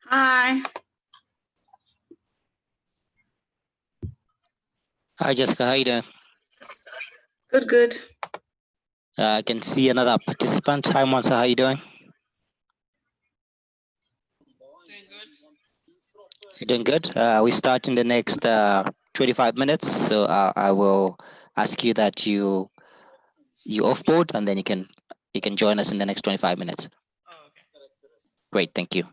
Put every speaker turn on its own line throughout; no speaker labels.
Hi.
Hi, Jessica. How you doing?
Good, good.
I can see another participant. Hi, Monsa. How you doing?
Doing good.
You're doing good. We start in the next 25 minutes. So I will ask you that you offboard, and then you can join us in the next 25 minutes.
Oh, okay.
Great. Thank you.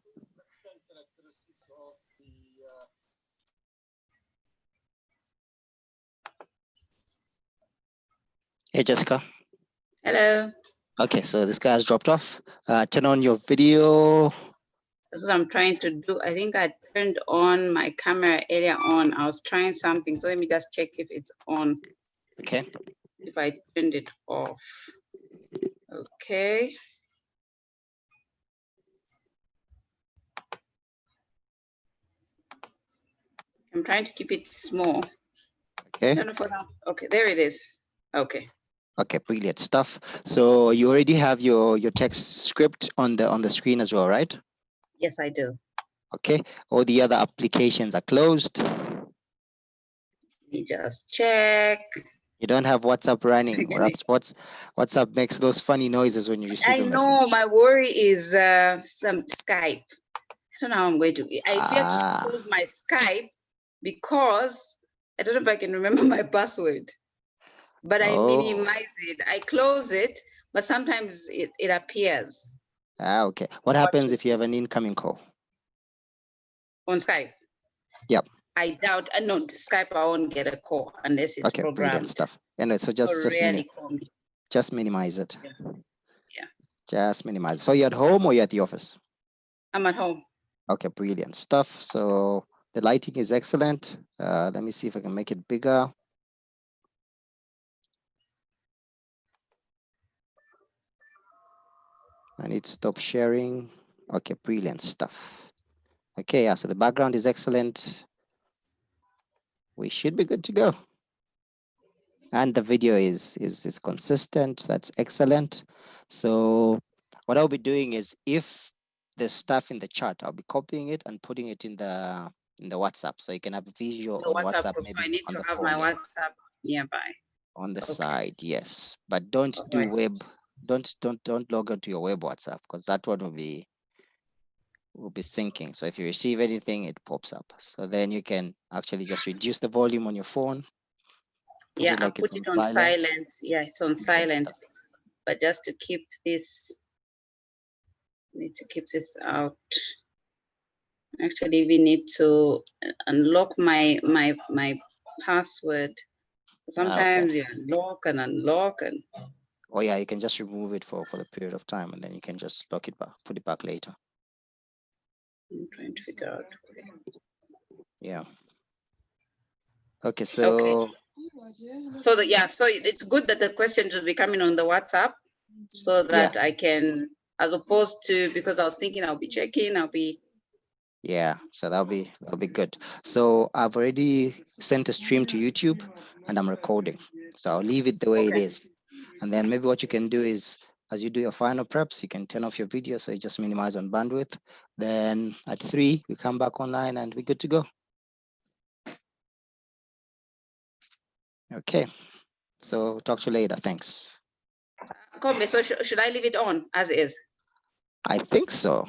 Hey, Jessica.
Hello.
Okay, so this guy has dropped off. Turn on your video.
That's what I'm trying to do. I think I turned on my camera earlier on. I was trying something. So let me just check if it's on.
Okay.
If I turned it off. Okay. I'm trying to keep it small.
Okay.
I don't know for now. Okay, there it is. Okay.
Okay, brilliant stuff. So you already have your text script on the screen as well, right?
Yes, I do.
Okay. All the other applications are closed.
Let me just check.
You don't have WhatsApp running. WhatsApp makes those funny noises when you receive
I
a
know
message.
my worry is some Skype. I don't know how I'm going to. I fear to close my Skype because I don't know if I can remember my password. But I minimize it. I close it, but sometimes it appears.
Okay. What happens if you have an incoming call?
On Skype?
Yep.
I doubt. No, Skype I won't get a call unless it's programmed.
Brilliant stuff. Anyway, so just
Call me.
just minimize it.
Yeah.
Just minimize it. So you're at home or you're at the office?
I'm at home.
Okay, brilliant stuff. So the lighting is excellent. Let me see if I can make it bigger. I need to stop sharing. Okay, brilliant stuff. Okay, yeah, so the background is excellent. We should be good to go. And the video is consistent. That's excellent. So what I'll be doing is, if there's stuff in the chat, I'll be copying it and putting it in the WhatsApp, so you can have a visual on WhatsApp.
Group,
maybe
so I need
on
to
the
have
phone,
my WhatsApp nearby.
on the side, yes. But don't do web. Don't log on to your web WhatsApp, because that one will be syncing. So if you receive anything, it pops up. So then you can actually just reduce the volume on your phone.
Yeah, I'll put it on silent. Yeah, it's on silent. But just to keep this, need to keep this out. Actually, we need to unlock my password. Sometimes you unlock and unlock and.
Oh yeah, you can just remove it for the period of time, and then you can just lock it back, put it back later.
I'm trying to figure out.
Yeah. Okay, so.
So that, yeah, so it's good that the questions will be coming on the WhatsApp, so that I can, as opposed to, because I was thinking I'll be checking,
Yeah, so that'll be good. So I've already sent a stream to YouTube, and I'm recording. So I'll leave it the way it is. And then maybe what you can do is, as you do your final preps, you can turn off your video, so you just minimize on bandwidth. Then at 3, we come back online and we're good to go. Okay, so talk to you later. Thanks.
So should I leave it on as is?
I think so.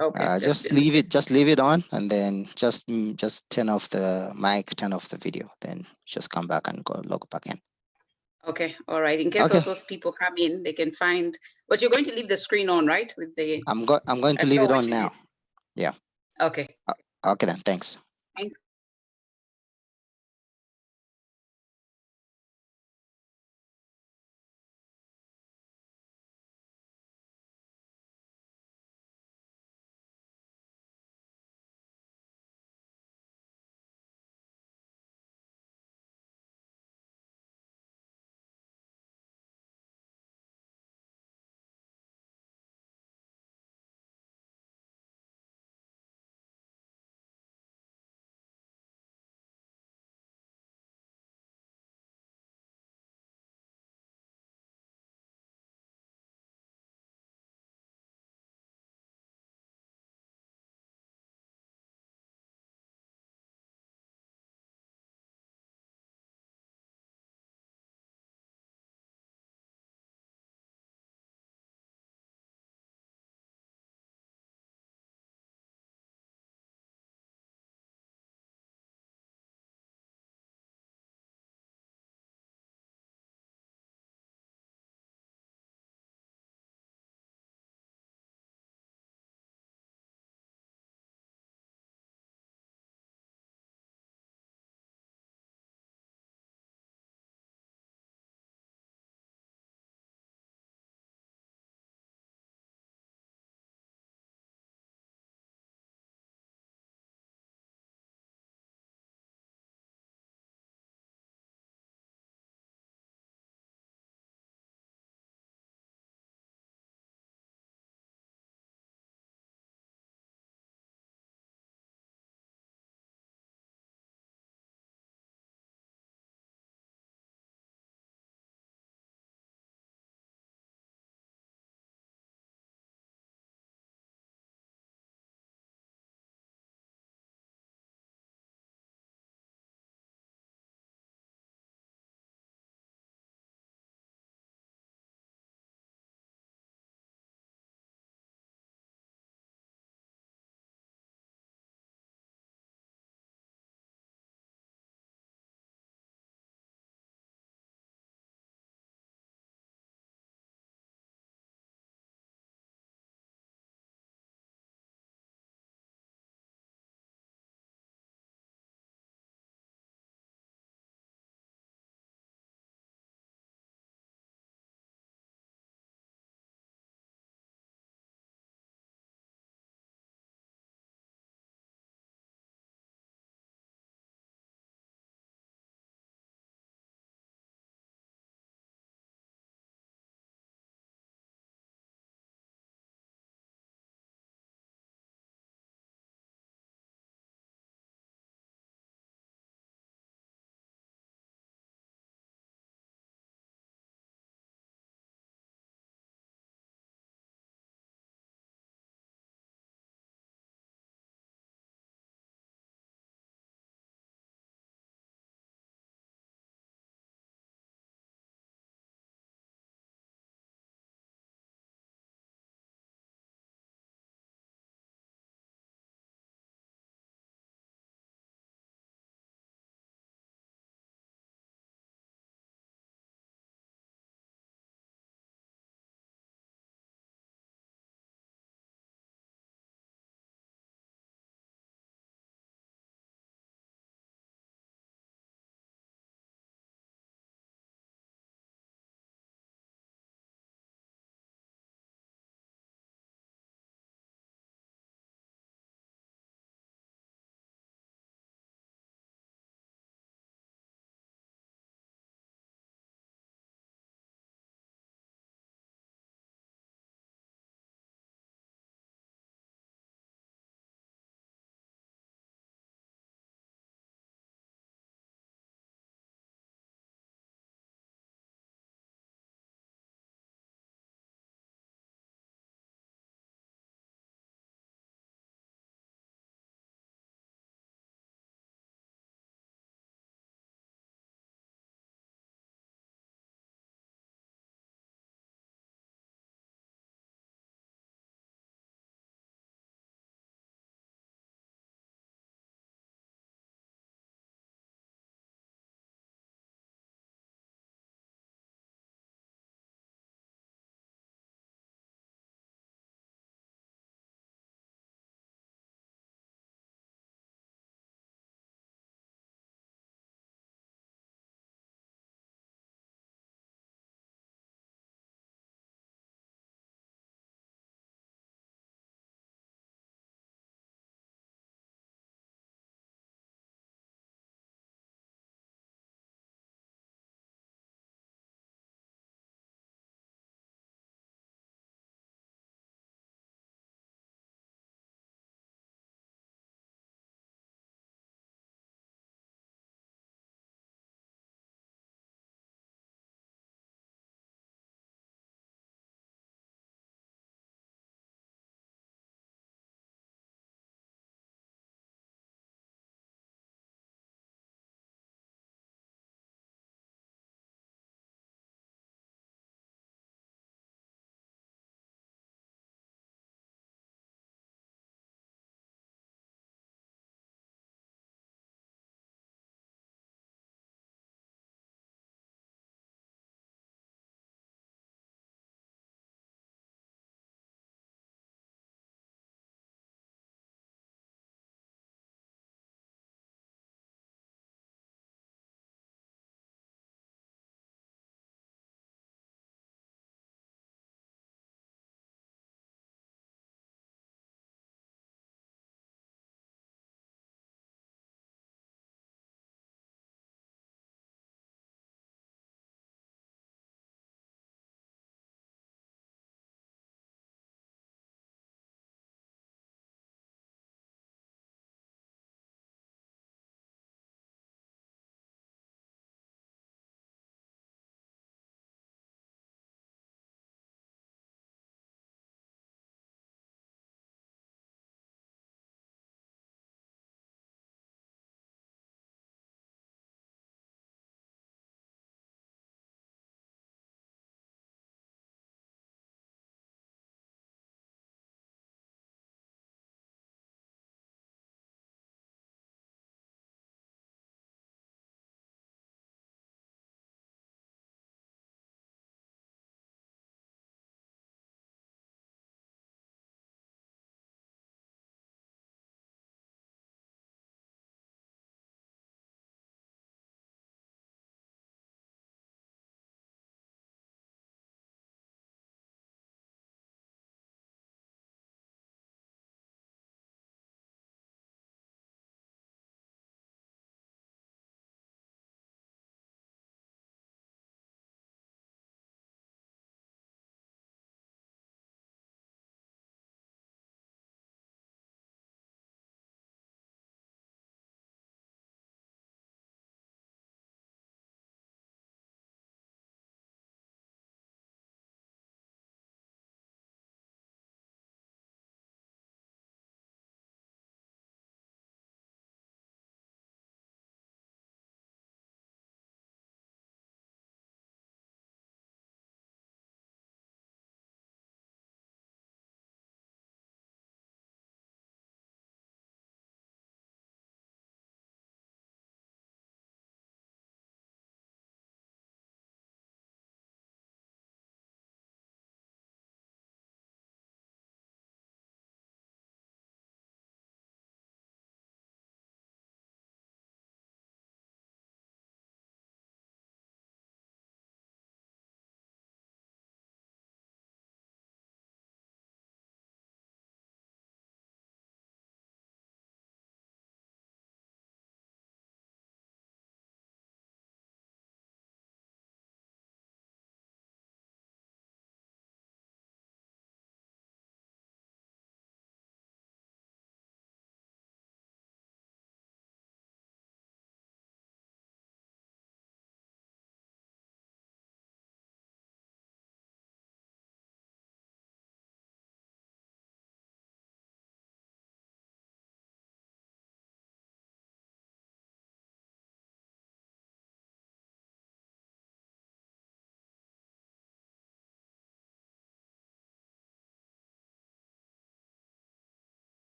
Okay.
Just leave it on, and then just turn off the mic, turn off the video, then just come back and go log back in.
Okay, all right. In case also people come in, they can find. But you're going to leave the screen on, right? With the.
I'm going to leave it on now. Yeah.
Okay.
Okay then. Thanks.
Thanks.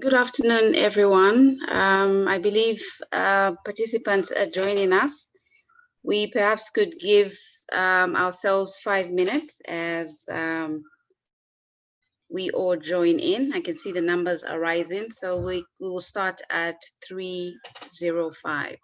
Good afternoon, everyone. I believe participants are joining us. We perhaps could give ourselves 5 minutes as we all join in. I can see the numbers are rising, so we will start at 3:05.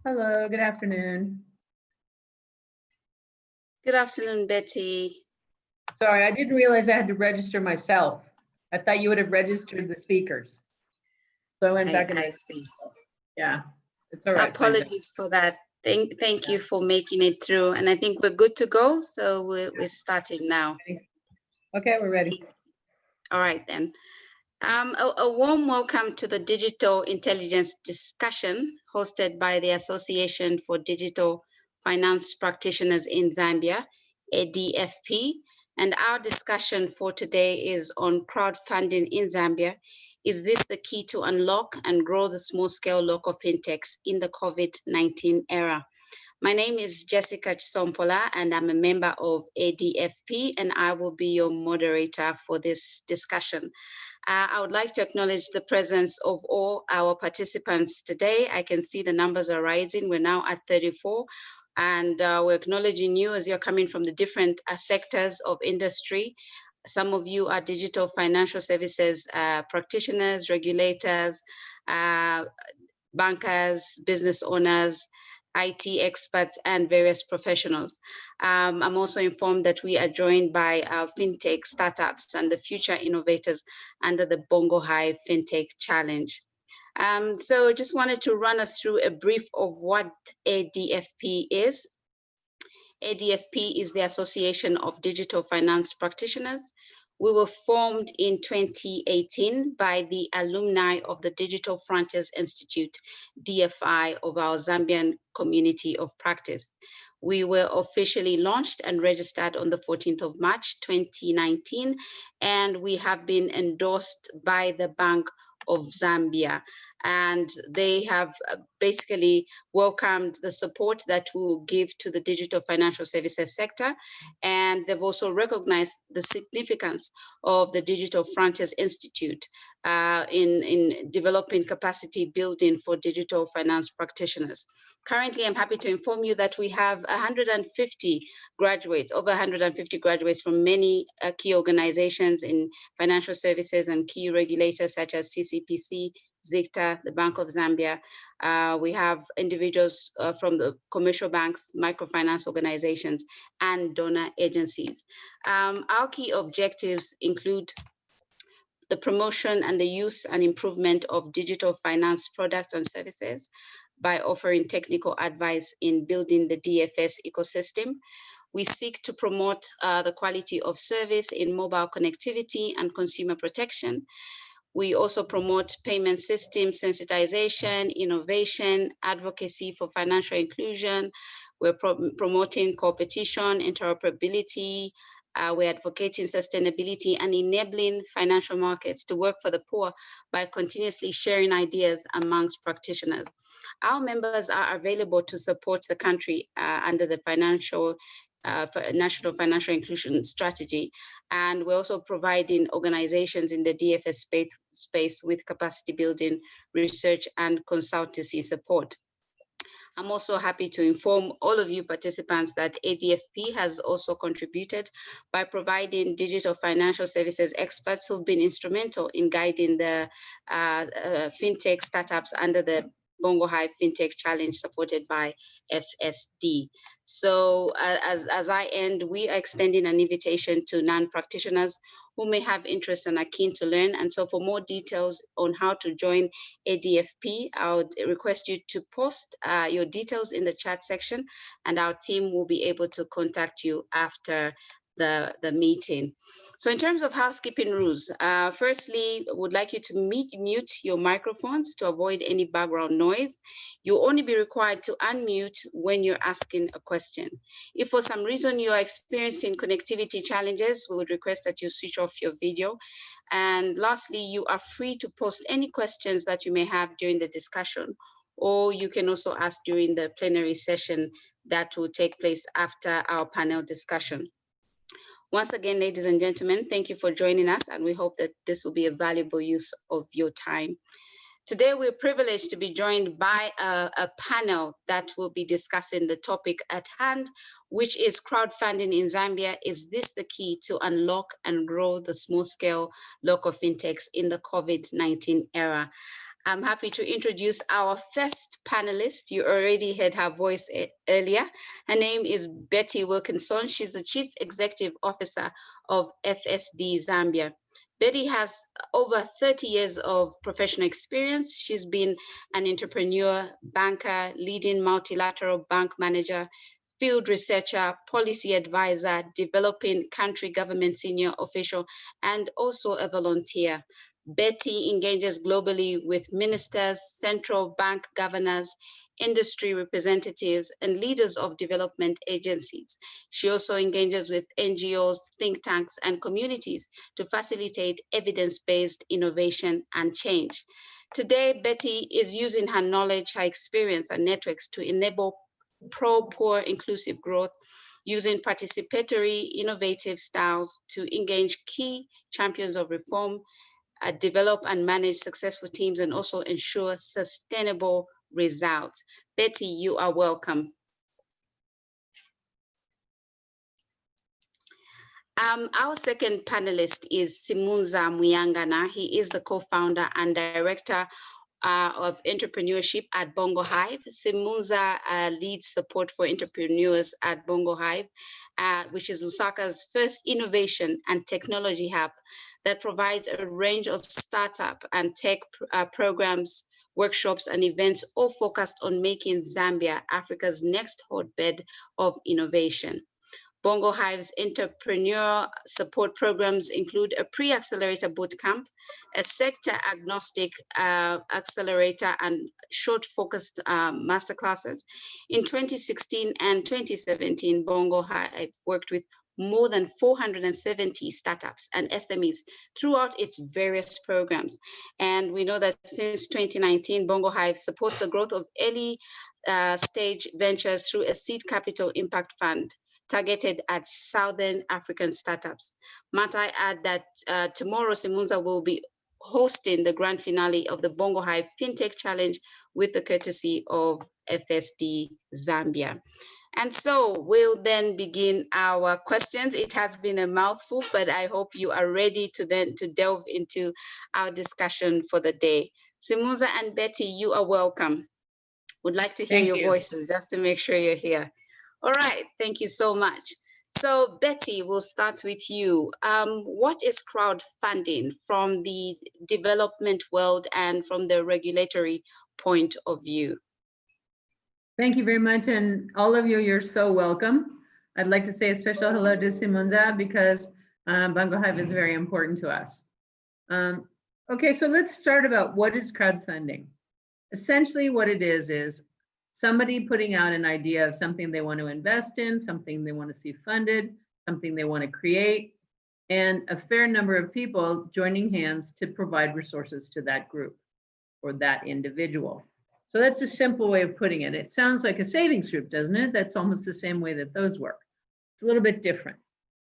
Hello, good afternoon.
Good afternoon, Betty.
Sorry, I didn't realize I had to register myself. I thought you would have registered the speakers. So I went back and
I see.
yeah, it's all right.
Apologies for that. Thank you for making it through. And I think we're good to go. So we're starting now.
Okay, we're ready.
All right, then. A warm welcome to the Digital Intelligence discussion hosted by the Association for Digital Finance Practitioners in Zambia, ADFP. And our discussion for today is on crowdfunding in Zambia. Is this the key to unlock and grow the small-scale local fintechs in the COVID-19 era? My name is Jessica Chisompola, and I'm a member of ADFP, and I will be your moderator for this discussion. I would like to acknowledge the presence of all our participants today. I can see the numbers are rising. We're now at 34, and we're acknowledging you as you're coming from the different sectors of industry. Some of you are digital financial services practitioners, regulators, bankers, business owners, IT experts, and various professionals. I'm also informed that we are joined by our fintech startups and the future innovators under the Bongo High Fintech Challenge. So I just wanted to run us through a brief of what ADFP is. ADFP is the Association of Digital Finance Practitioners. We were formed in 2018 by the alumni of the Digital Frontiers Institute, DFI, of our Zambian community of practice. We were officially launched and registered on the 14th of March, 2019, and we have been endorsed by the Bank of Zambia. And they have basically welcomed the support that we will give to the digital financial services sector. And they've also recognized the significance of the Digital Frontiers Institute in developing capacity building for digital finance practitioners. Currently, I'm happy to inform you that we have 150 graduates, over 150 graduates from many key organizations in financial services and key regulators such as CCPC, ZICTA, the Bank of Zambia. We have individuals from the commercial banks, microfinance organizations, and donor agencies. Our key objectives include the promotion and the use and improvement of digital finance products and services by offering technical advice in building the DFS ecosystem. We seek to promote the quality of service in mobile connectivity and consumer protection. We also promote payment system sensitization, innovation, advocacy for financial inclusion. We're promoting competition, interoperability. We're advocating sustainability and enabling financial markets to work for the poor by continuously sharing ideas amongst practitioners. Our members are available to support the country under the National Financial Inclusion Strategy. And we're also providing organizations in the DFS space with capacity building, research, and consultancy support. I'm also happy to inform all of you participants that ADFP has also contributed by providing digital financial services experts who've been instrumental in guiding the fintech startups under the Bongo High Fintech Challenge supported by FSD. So as I end, we are extending an invitation to non-practitioners who may have interest and are keen to learn. And so for more details on how to join ADFP, I would request you to post your details in the chat section, and our team will be able to contact you after the meeting. So in terms of housekeeping rules, firstly, I would like you to mute your microphones to avoid any background noise. You'll only be required to unmute when you're asking a question. If for some reason you are experiencing connectivity challenges, we would request that you switch off your video. And lastly, you are free to post any questions that you may have during the discussion, or you can also ask during the plenary session that will take place after our panel discussion. Once again, ladies and gentlemen, thank you for joining us, and we hope that this will be a valuable use of your time. Today, we're privileged to be joined by a panel that will be discussing the topic at hand, which is crowdfunding in Zambia. Is this the key to unlock and grow the small-scale local fintechs in the COVID-19 era? I'm happy to introduce our first panelist. You already heard her voice earlier. Her name is Betty Wilkinson. She's the Chief Executive Officer of FSD Zambia. Betty has over 30 years of professional experience. She's been an entrepreneur, banker, leading multilateral bank manager, field researcher, policy advisor, developing country government senior official, and also a volunteer. Betty engages globally with ministers, central bank governors, industry representatives, and leaders of development agencies. She also engages with NGOs, think tanks, and communities to facilitate evidence-based innovation and change. Today, Betty is using her knowledge, her experience, and networks to enable pro-poor inclusive growth, using participatory, innovative styles to engage key champions of reform, develop and manage successful teams, and also ensure sustainable results. Betty, you are welcome. Our second panelist is Simunza Muyangana. He is the co-founder and director of entrepreneurship at Bongo Hive. Simunza leads support for entrepreneurs at Bongo Hive, which is Lusaka's first innovation and technology hub that provides a range of startup and tech programs, workshops, and events, all focused on making Zambia Africa's next hotbed of innovation. Bongo Hive's entrepreneur support programs include a pre-accelerator bootcamp, a sector-agnostic accelerator, and short-focused masterclasses. In 2016 and 2017, Bongo Hive worked with more than 470 startups and SMEs throughout its various programs. And we know that since 2019, Bongo Hive supports the growth of early stage ventures through a seed capital impact fund targeted at Southern African startups. Might I add that tomorrow Simunza will be hosting the grand finale of the Bongo Hive Fintech Challenge with the courtesy of FSD Zambia. And so we'll then begin our questions. It has been a mouthful, but I hope you are ready to delve into our discussion for the day. Simunza and Betty, you are welcome. Would like to hear your voices just to make sure you're here. All right, thank you so much. So Betty, we'll start with you. What is crowdfunding from the development world and from the regulatory point of view?
Thank you very much. And all of you, you're so welcome. I'd like to say a special hello to Simunza because Bongo Hive is very important to us. Okay, so let's start about what is crowdfunding. Essentially what it is somebody putting out an idea of something they want to invest in, something they want to see funded, something they want to create, and a fair number of people joining hands to provide resources to that group or that individual. So that's a simple way of putting it. It sounds like a savings group, doesn't it? That's almost the same way that those work. It's a little bit different.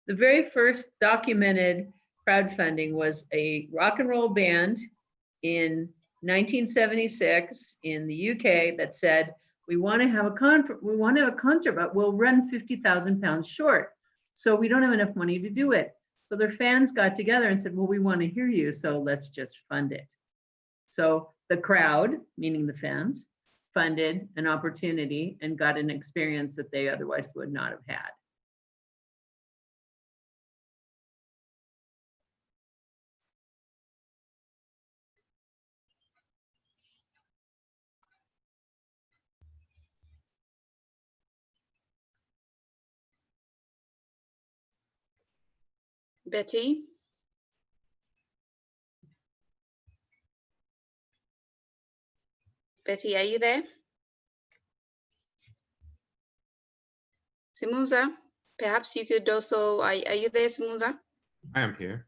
The very first documented crowdfunding was a rock and roll band in 1976 in the UK that said, we want to have a concert, but we'll run 50,000 pounds short. So we don't have enough money to do it. So their fans got together and said, well, we want to hear you, so let's just fund it. So the crowd, meaning the fans, funded an opportunity and got an experience that they otherwise would not have had.
Betty? Betty, are you there? Simunza, perhaps you could also, are you there, Simunza?
I am here.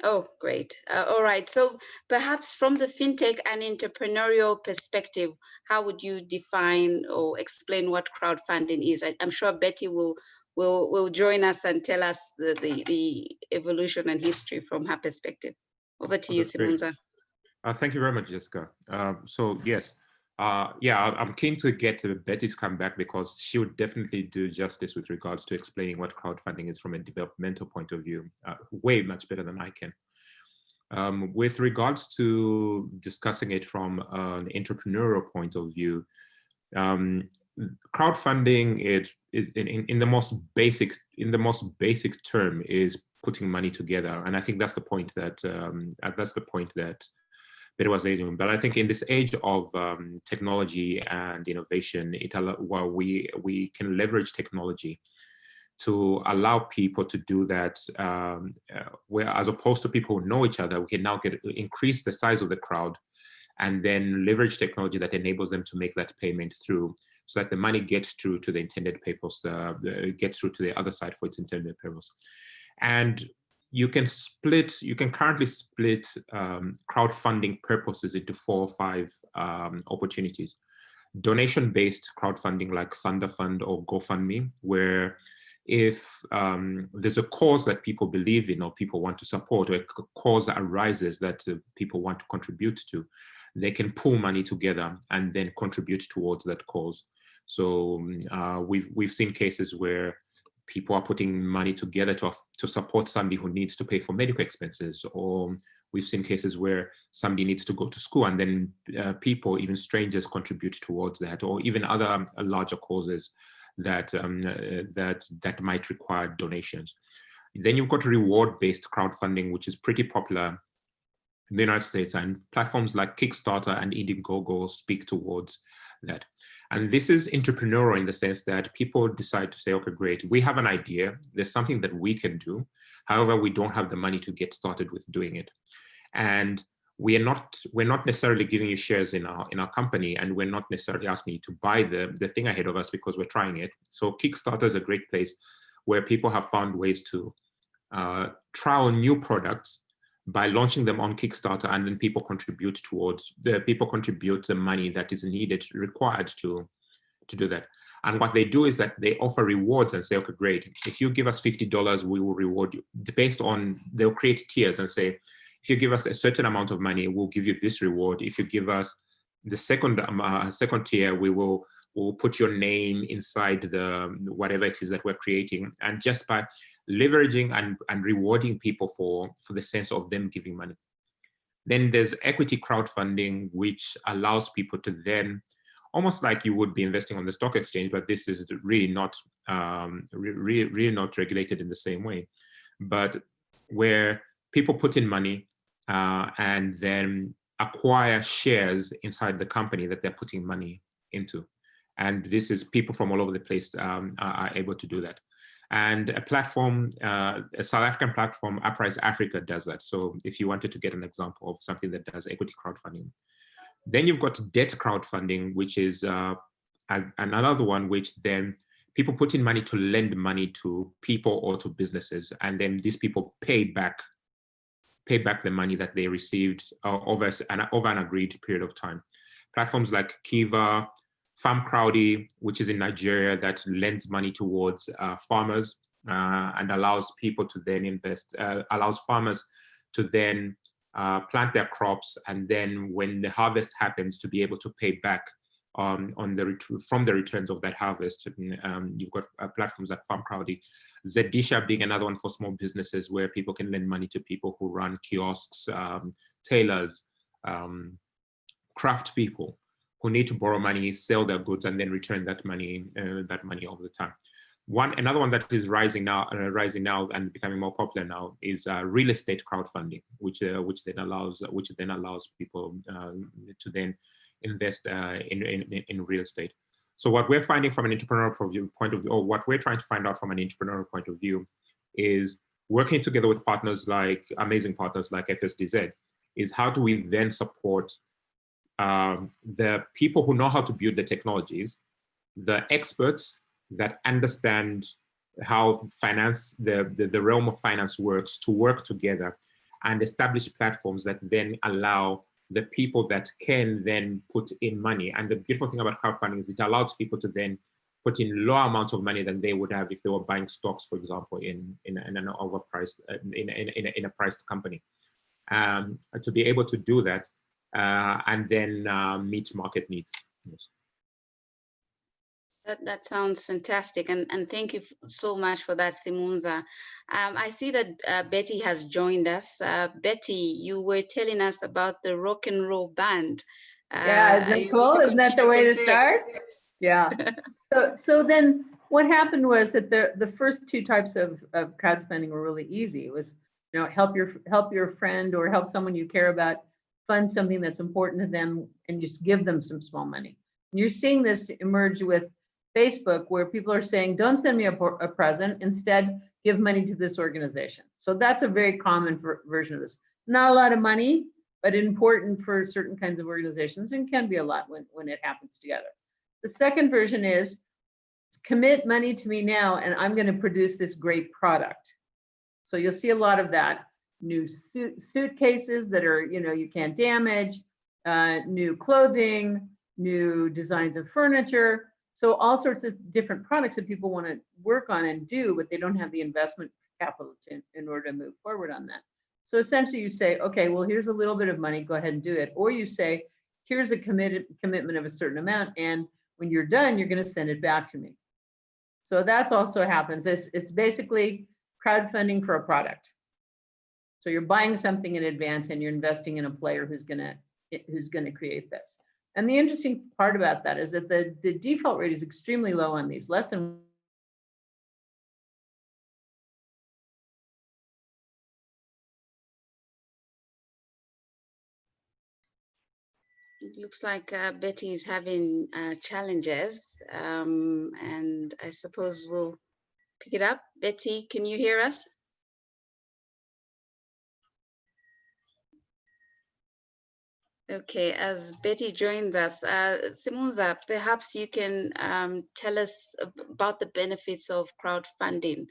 Oh, great. All right. So perhaps from the fintech and entrepreneurial perspective, how would you define or explain what crowdfunding is? I'm sure Betty will join us and tell us the evolution and history from her perspective. Over to you, Simunza.
Thank you very much, Jessica. So yes, I'm keen to get to Betty's comeback because she would definitely do justice with regards to explaining what crowdfunding is from a developmental point of view, way much better than I can. With regards to discussing it from an entrepreneurial point of view, crowdfunding is in the most basic term is putting money together, and I think that's the point that Betty was saying. But I think in this age of technology and innovation, we can leverage technology to allow people to do that, where as opposed to people who know each other, we can now increase the size of the crowd and then leverage technology that enables them to make that payment through, so that the money gets through to the intended purpose, gets through to the other side for its intended purpose. And you can currently split crowdfunding purposes into 4 or 5 opportunities. Donation-based crowdfunding like Thunder Fund or GoFundMe, where if there's a cause that people believe in or people want to support, or a cause that arises that people want to contribute to, they can pool money together and then contribute towards that cause. So we've seen cases where people are putting money together to support somebody who needs to pay for medical expenses, or we've seen cases where somebody needs to go to school and then people, even strangers, contribute towards that, or even other larger causes that that might require donations. Then you've got reward-based crowdfunding, which is pretty popular in the United States, and platforms like Kickstarter and Indiegogo speak towards that. And this is entrepreneurial in the sense that people decide to say, okay, great, we have an idea, there's something that we can do. However, we don't have the money to get started with doing it. And we're not necessarily giving you shares in our company, and we're not necessarily asking you to buy the thing ahead of us because we're trying it. So Kickstarter is a great place where people have found ways to trial new products by launching them on Kickstarter, and then people contribute the money that is required to do that. And what they do is that they offer rewards and say, okay, great, if you give us $50, we will reward you based on, they'll create tiers and say, if you give us a certain amount of money, we'll give you this reward. If you give us the second tier, we'll put your name inside the whatever it is that we're creating. And just by leveraging and rewarding people for the sense of them giving money. Then there's equity crowdfunding, which allows people to then, almost like you would be investing on the stock exchange, but this is really not really not regulated in the same way, but where people put in money and then acquire shares inside the company that they're putting money into. And this is people from all over the place are able to do that. And a platform, a South African platform, Uprise Africa, does that. So if you wanted to get an example of something that does equity crowdfunding. Then you've got debt crowdfunding, which is another one, which then people put in money to lend money to people or to businesses. And then these people pay back the money that they received over an agreed period of time. Platforms like Kiva, FarmCrowdy, which is in Nigeria, that lends money towards farmers and allows people to then invest, allows farmers to then plant their crops, and then when the harvest happens, to be able to pay back from the returns of that harvest. You've got platforms like FarmCrowdy, Zedisha being another one for small businesses where people can lend money to people who run kiosks, tailors, craft people who need to borrow money, sell their goods, and then return that money over the time. Another one that is rising now and becoming more popular now is real estate crowdfunding, which then allows people to then invest in real estate. So what we're finding from an entrepreneurial point of view, or what we're trying to find out from an entrepreneurial point of view, is working together with amazing partners like FSDZ, is how do we then support the people who know how to build the technologies, the experts that understand how finance, the realm of finance works, to work together and establish platforms that then allow the people that can then put in money. And the beautiful thing about crowdfunding is it allows people to then put in lower amounts of money than they would have if they were buying stocks, for example, in an overpriced, in a priced company. To be able to do that and then meet market needs. Yes.
That sounds fantastic, and thank you so much for that, Simunza. I see that Betty has joined us. Betty, you were telling us about the rock and roll band.
Yeah, isn't
Are
that
you able
cool?
to
Isn't that the
continue
way
from
to
there?
start? Yeah. So then what happened was that the first two types of crowdfunding were really easy. It was, you know, help your friend or help someone you care about fund something that's important to them and just give them some small money. And you're seeing this emerge with Facebook, where people are saying, don't send me a present, instead give money to this organization. So that's a very common version of this. Not a lot of money, but important for certain kinds of organizations, and can be a lot when it happens together. The second version is commit money to me now, and I'm going to produce this great product. So you'll see a lot of that. New suitcases that are, you know, you can't damage, new clothing, new designs of furniture. So all sorts of different products that people want to work on and do, but they don't have the investment capital in order to move forward on that. So essentially you say, okay, well, here's a little bit of money, go ahead and do it. Or you say, here's a commitment of a certain amount, and when you're done, you're going to send it back to me. So that's also happens. It's basically crowdfunding for a product. So you're buying something in advance and you're investing in a player who's going to create this. And the interesting part about that is that the default rate is extremely low on these, less than.
It looks like Betty is having challenges, and I suppose we'll pick it up. Betty, can you hear us? Okay, as Betty joins us, Simunza, perhaps you can tell us about the benefits of crowdfunding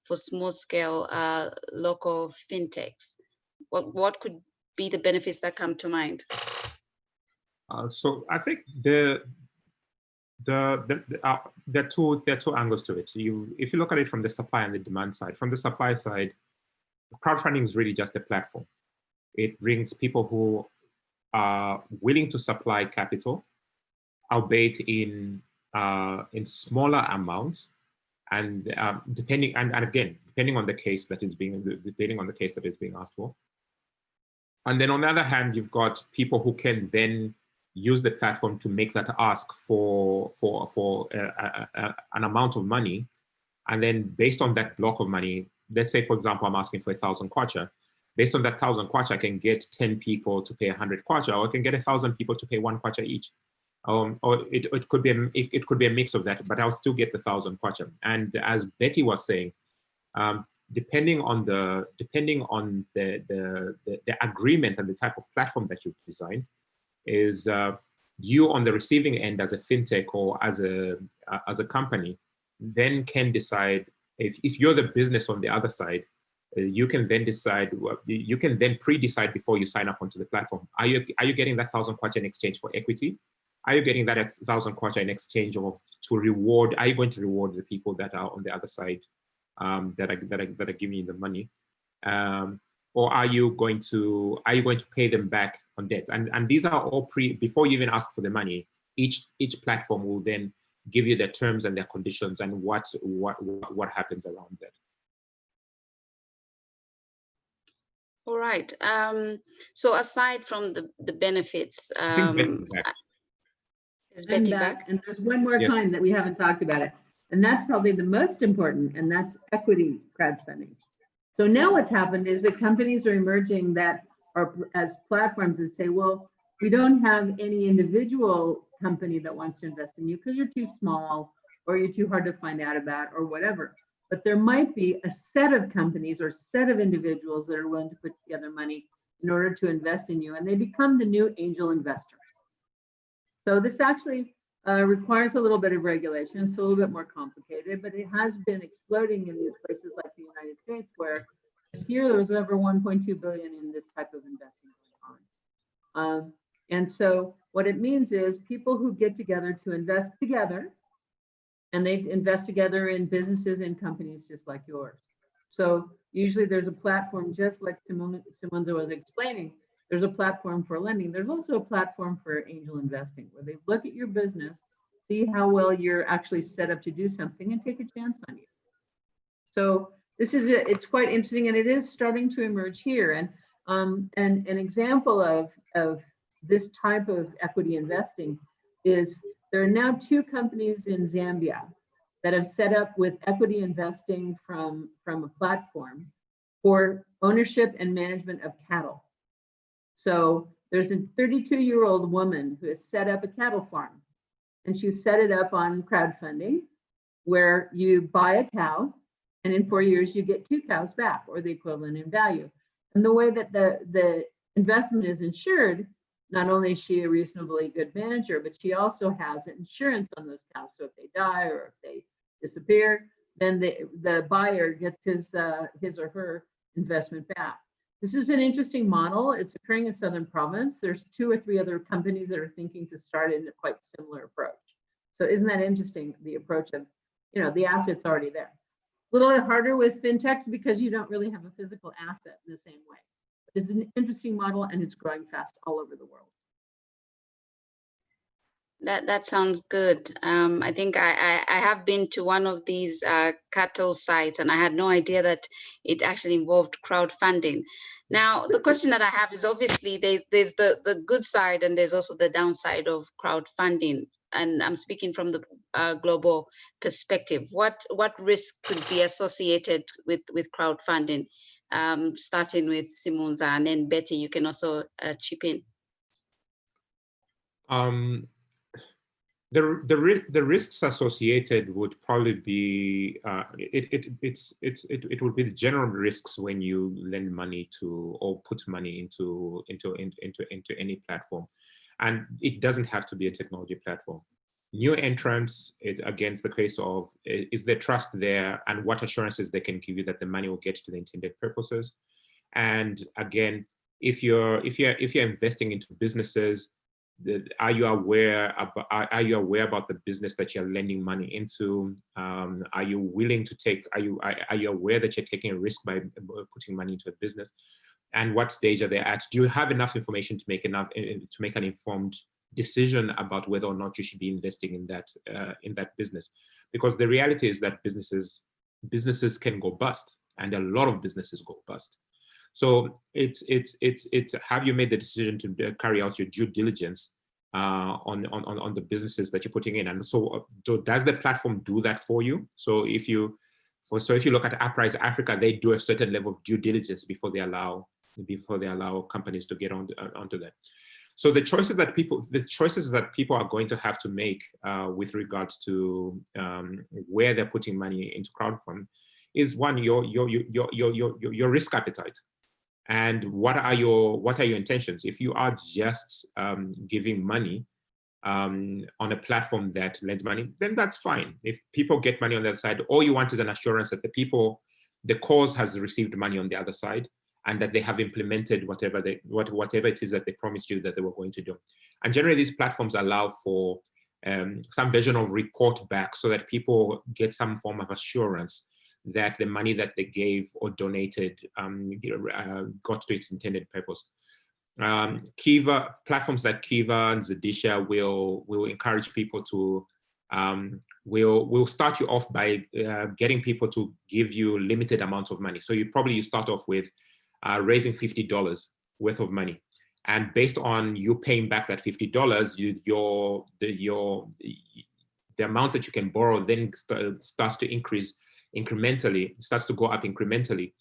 for small-scale local fintechs. What could be the benefits that come to mind?
So I think there are two angles to it. If you look at it from the supply and the demand side, from the supply side, crowdfunding is really just a platform. It brings people who are willing to supply capital, albeit in smaller amounts, and depending on the case that is being asked for. And then on the other hand, you've got people who can then use the platform to make that ask for an amount of money, and then based on that block of money, let's say for example I'm asking for 1,000 kwacha. Based on that 1,000 kwacha, I can get 10 people to pay 100 kwacha, or I can get 1,000 people to pay 1 kwacha each. Or it could be a mix of that, but I'll still get the 1,000 kwacha. And as Betty was saying, depending on the agreement and the type of platform that you've designed, is you on the receiving end as a fintech or as a company then can decide, if you're the business on the other side, you can then decide, you can then pre-decide before you sign up onto the platform. Are you getting that 1,000 kwacha in exchange for equity? Are you getting that 1,000 kwacha in exchange of to reward? Are you going to reward the people that are on the other side that are giving you the money? Or are you going to pay them back on debt? And these are all before you even ask for the money. Each platform will then give you their terms and their conditions and what happens around that.
All right. So aside from the benefits,
I think Betty's back.
Is Betty back?
And there's one more
Yes.
kind that we haven't talked about it, and that's probably the most important, and that's equity crowdfunding. So now what's happened is that companies are emerging that are as platforms that say, well, we don't have any individual company that wants to invest in you because you're too small or you're too hard to find out about or whatever. But there might be a set of companies or set of individuals that are willing to put together money in order to invest in you, and they become the new angel investor. So this actually requires a little bit of regulation. It's a little bit more complicated, but it has been exploding in these places like the United States, where this year there was over 1.2 billion in this type of investing going on. And so what it means is people who get together to invest together, and they invest together in businesses and companies just like yours. So usually there's a platform, just like Simunza was explaining. There's a platform for lending. There's also a platform for angel investing, where they look at your business see how well you're actually set up to do something, and take a chance on you. So this is it's quite interesting, and it is starting to emerge here. And an example of this type of equity investing is there are now 2 companies in Zambia that have set up with equity investing from a platform for ownership and management of cattle. So there's a 32-year-old woman who has set up a cattle farm, and she set it up on crowdfunding, where you buy a cow, and in 4 years you get 2 cows back, or the equivalent in value. And the way that the investment is insured, not only is she a reasonably good manager, but she also has insurance on those cows. So if they die or if they disappear, then the buyer gets his or her investment back. This is an interesting model. It's occurring in Southern Province. There's 2 or 3 other companies that are thinking to start in a quite similar approach. So isn't that interesting, the approach of, the asset's already there. A little harder with fintechs because you don't really have a physical asset in the same way. It's an interesting model, and it's growing fast all over the world.
That sounds good. I think I have been to one of these cattle sites, and I had no idea that it actually involved crowdfunding. Now, the question that I have is, obviously there's the good side, and there's also the downside of crowdfunding. And I'm speaking from the global perspective. What risk could be associated with crowdfunding? Starting with Simunza, and then Betty, you can also chip in.
The risks associated would probably be it would be the general risks when you lend money to or put money into any platform, and it doesn't have to be a technology platform. New entrants, it's against the case of, is there trust there, and what assurances they can give you that the money will get to the intended purposes. And again, if you're investing into businesses, are you aware about the business that you're lending money into? Are you willing to take? Are you aware that you're taking a risk by putting money into a business? And what stage are they at? Do you have enough information to make an informed decision about whether or not you should be investing in that business? Because the reality is that businesses can go bust, and a lot of businesses go bust. So it's have you made the decision to carry out your due diligence on the businesses that you're putting in? And so does the platform do that for you? So if you look at Uprise Africa, they do a certain level of due diligence before they allow companies to get onto that. So the choices that people are going to have to make with regards to where they're putting money into crowdfunding is, one, your risk appetite, and what are your intentions. If you are just giving money on a platform that lends money, then that's fine. If people get money on the other side, all you want is an assurance that the cause has received money on the other side, and that they have implemented whatever it is that they promised you that they were going to do. And generally, these platforms allow for some version of report back, so that people get some form of assurance that the money that they gave or donated got to its intended purpose. Kiva, platforms like Kiva and Zedisha will encourage people to will start you off by getting people to give you limited amounts of money. So you start off with raising $50 worth of money, and based on you paying back that $50, the amount that you can borrow then starts to increase incrementally, starts to go up incrementally,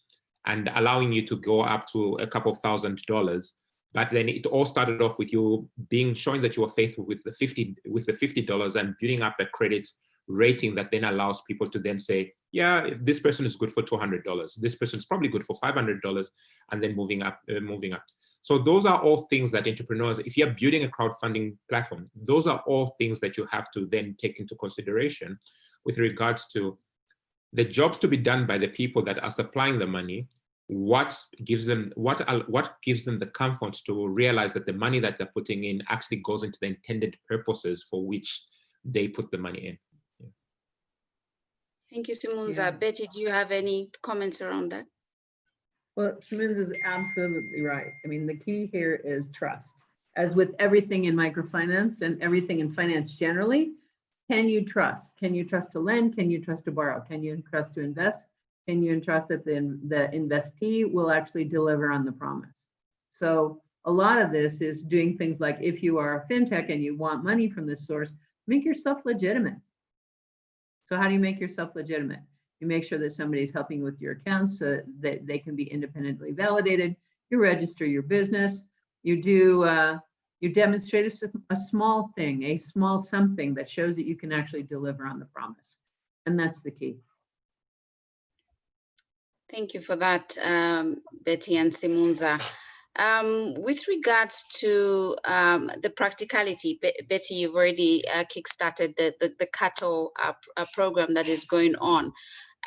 and allowing you to go up to a couple $1,000. But then it all started off with you showing that you were faithful with the $50 and building up a credit rating that then allows people to then say, yeah, if this person is good for $200, this person is probably good for $500, and then moving up. So those are all things that entrepreneurs, if you're building a crowdfunding platform, those are all things that you have to then take into consideration with regards to the jobs to be done by the people that are supplying the money. What gives them the comfort to realize that the money that they're putting in actually goes into the intended purposes for which they put the money in. Yeah.
Thank you, Simunza.
Yeah.
Betty, do you have any comments around that?
Well, Simunza is absolutely right. I mean, the key here is trust. As with everything in microfinance and everything in finance generally, can you trust? Can you trust to lend? Can you trust to borrow? Can you trust to invest? Can you entrust that the investee will actually deliver on the promise? So a lot of this is doing things like, if you are a fintech and you want money from this source, make yourself legitimate. So how do you make yourself legitimate? You make sure that somebody's helping with your accounts so that they can be independently validated. You register your business. You do you demonstrate a small thing, a small something that shows that you can actually deliver on the promise. And that's the key.
Thank you for that, Betty and Simunza. With regards to the practicality, Betty, you've already kickstarted the cattle program that is going on.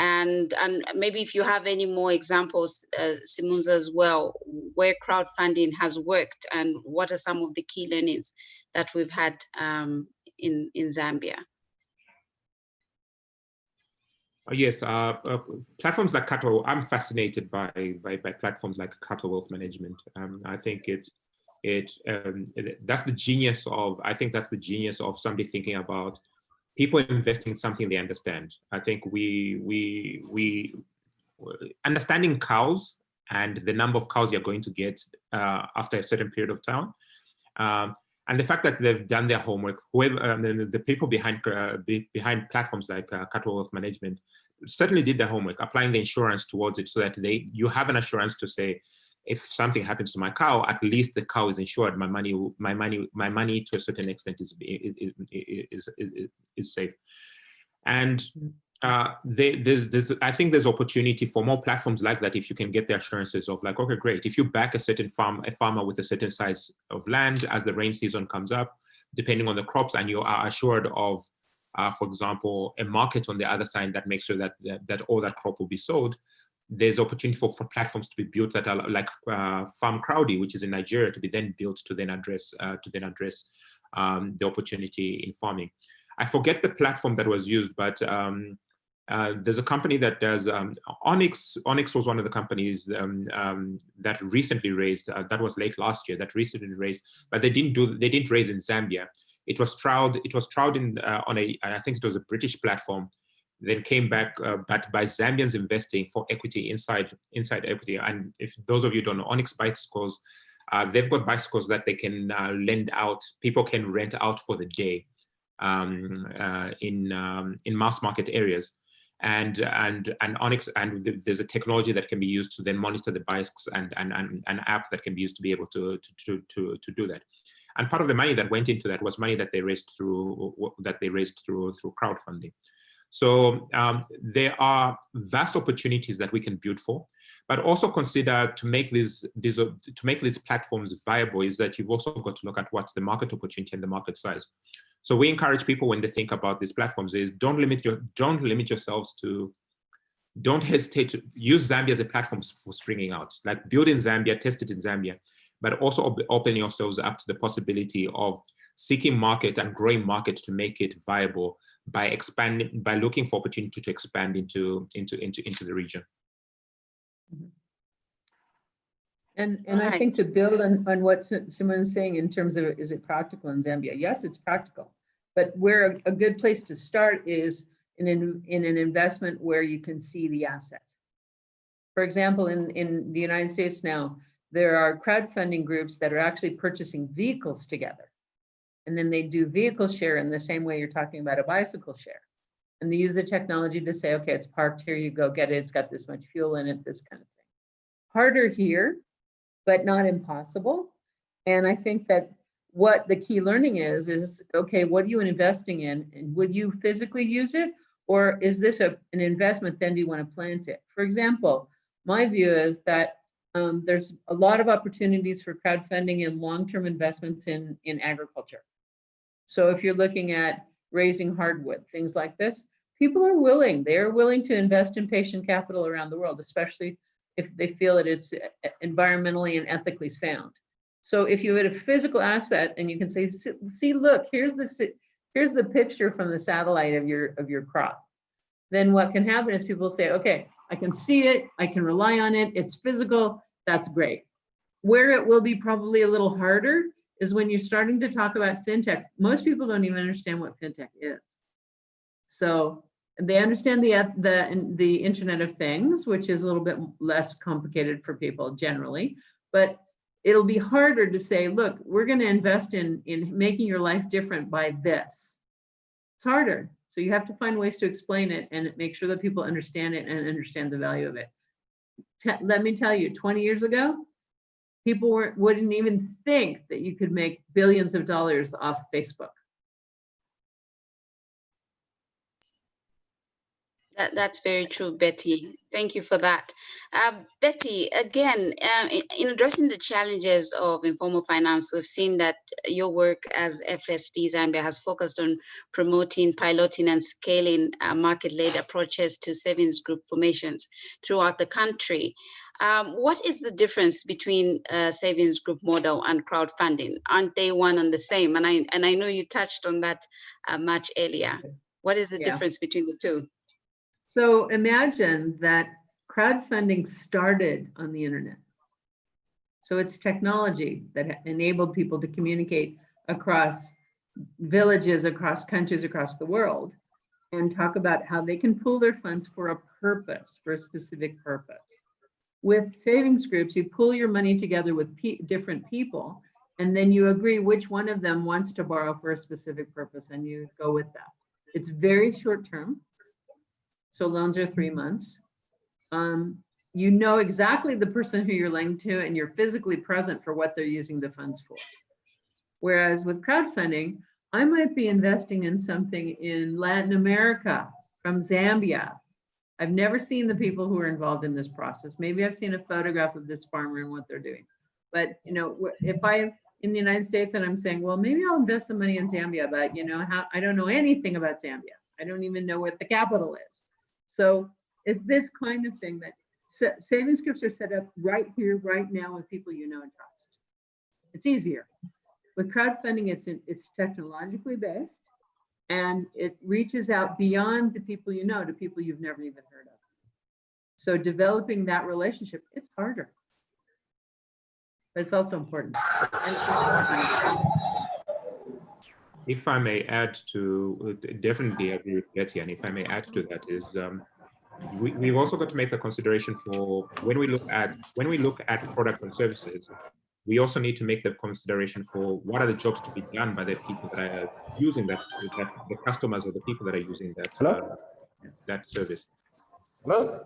And maybe if you have any more examples, Simunza, as well, where crowdfunding has worked and what are some of the key learnings that we've had in Zambia?
Yes, platforms like Cattle, I'm fascinated by platforms like Cattle Wealth Management. I think that's the genius of, I think that's the genius of somebody thinking about people investing in something they understand. I think we understanding cows and the number of cows you're going to get after a certain period of time. And the fact that they've done their homework, whoever the people behind platforms like Cattle Wealth Management certainly did their homework, applying the insurance towards it so that you have an assurance to say, if something happens to my cow, at least the cow is insured. My money to a certain extent is safe. And I think there's opportunity for more platforms like that if you can get the assurances of like, okay, great. If you back a certain farmer with a certain size of land as the rain season comes up, depending on the crops, and you are assured of, for example, a market on the other side that makes sure that all that crop will be sold, there's opportunity for platforms to be built that are like Farm Crowdy, which is in Nigeria, to be then built to then address the opportunity in farming. I forget the platform that was used, but there's a company that does Onyx. Onyx was one of the companies that recently raised. That was late last year. That recently raised, but they didn't raise in Zambia. It was trialed in on I think it was a British platform. Then came back backed by Zambians investing for equity inside equity. And if those of you don't know, Onyx bicycles, they've got bicycles that they can lend out. People can rent out for the day in mass market areas. And Onyx, and there's a technology that can be used to then monitor the bikes, and an app that can be used to be able to do that. And part of the money that went into that was money that they raised through crowdfunding. So there are vast opportunities that we can build for, but also consider to make these platforms viable is that you've also got to look at what's the market opportunity and the market size. So we encourage people when they think about these platforms is don't limit yourselves to, don't hesitate to use Zambia as a platform for stringing out, like build in Zambia, test it in Zambia, but also open yourselves up to the possibility of seeking market and growing market to make it viable by expanding, by looking for opportunity to expand into the region.
And right. I think to build on what Simon's saying in terms of, is it practical in Zambia? Yes, it's practical, but where a good place to start is in an investment where you can see the asset. For example, in the United States now, there are crowdfunding groups that are actually purchasing vehicles together. And then they do vehicle share in the same way you're talking about a bicycle share. And they use the technology to say, okay, it's parked here, you go get it, it's got this much fuel in it, this kind of thing. Harder here, but not impossible. And I think that what the key learning is okay, what are you investing in? And would you physically use it? Or is this an investment, then do you want to plant it? For example, my view is that there's a lot of opportunities for crowdfunding and long-term investments in agriculture. So if you're looking at raising hardwood, things like this, people are willing. They're willing to invest in patient capital around the world, especially if they feel that it's environmentally and ethically sound. So if you had a physical asset and you can say, see, look, here's the picture from the satellite of your crop. Then what can happen is people say, okay, I can see it, I can rely on it, it's physical, that's great. Where it will be probably a little harder is when you're starting to talk about fintech. Most people don't even understand what fintech is. So they understand the Internet of Things, which is a little bit less complicated for people generally, but it'll be harder to say, look, we're going to invest in making your life different by this. It's harder. So you have to find ways to explain it and make sure that people understand it and understand the value of it. Let me tell you, 20 years ago, people wouldn't even think that you could make billions of dollars off Facebook.
That's very true, Betty. Thank you for that. Betty, again, in addressing the challenges of informal finance, we've seen that your work as FSD Zambia has focused on promoting, piloting, and scaling market-led approaches to savings group formations throughout the country. What is the difference between a savings group model and crowdfunding? Aren't they one and the same? And I know you touched on that much earlier. What is the difference between the two?
So imagine that crowdfunding started on the internet. So it's technology that enabled people to communicate across villages, across countries, across the world, and talk about how they can pool their funds for a purpose, for a specific purpose. With savings groups, you pool your money together with different people, and then you agree which one of them wants to borrow for a specific purpose, and you go with that. It's very short term. So loans are 3 months. You know exactly the person who you're lending to, and you're physically present for what they're using the funds for. Whereas with crowdfunding, I might be investing in something in Latin America from Zambia. I've never seen the people who are involved in this process. Maybe I've seen a photograph of this farmer and what they're doing. But you know, if I'm in the United States and I'm saying, well, maybe I'll invest some money in Zambia, but you know, I don't know anything about Zambia. I don't even know what the capital is. So it's this kind of thing that savings groups are set up right here, right now with people you know and trust. It's easier. With crowdfunding, it's technologically based, and it reaches out beyond the people you know to people you've never even heard of. So developing that relationship, it's harder, but it's also important.
If I may add to, definitely agree with Betty, and if I may add to that is, we've also got to make the consideration for when we look at products and services, we also need to make the consideration for what are the jobs to be done by the people that are using that the customers or the people that are using that that service.
Hello.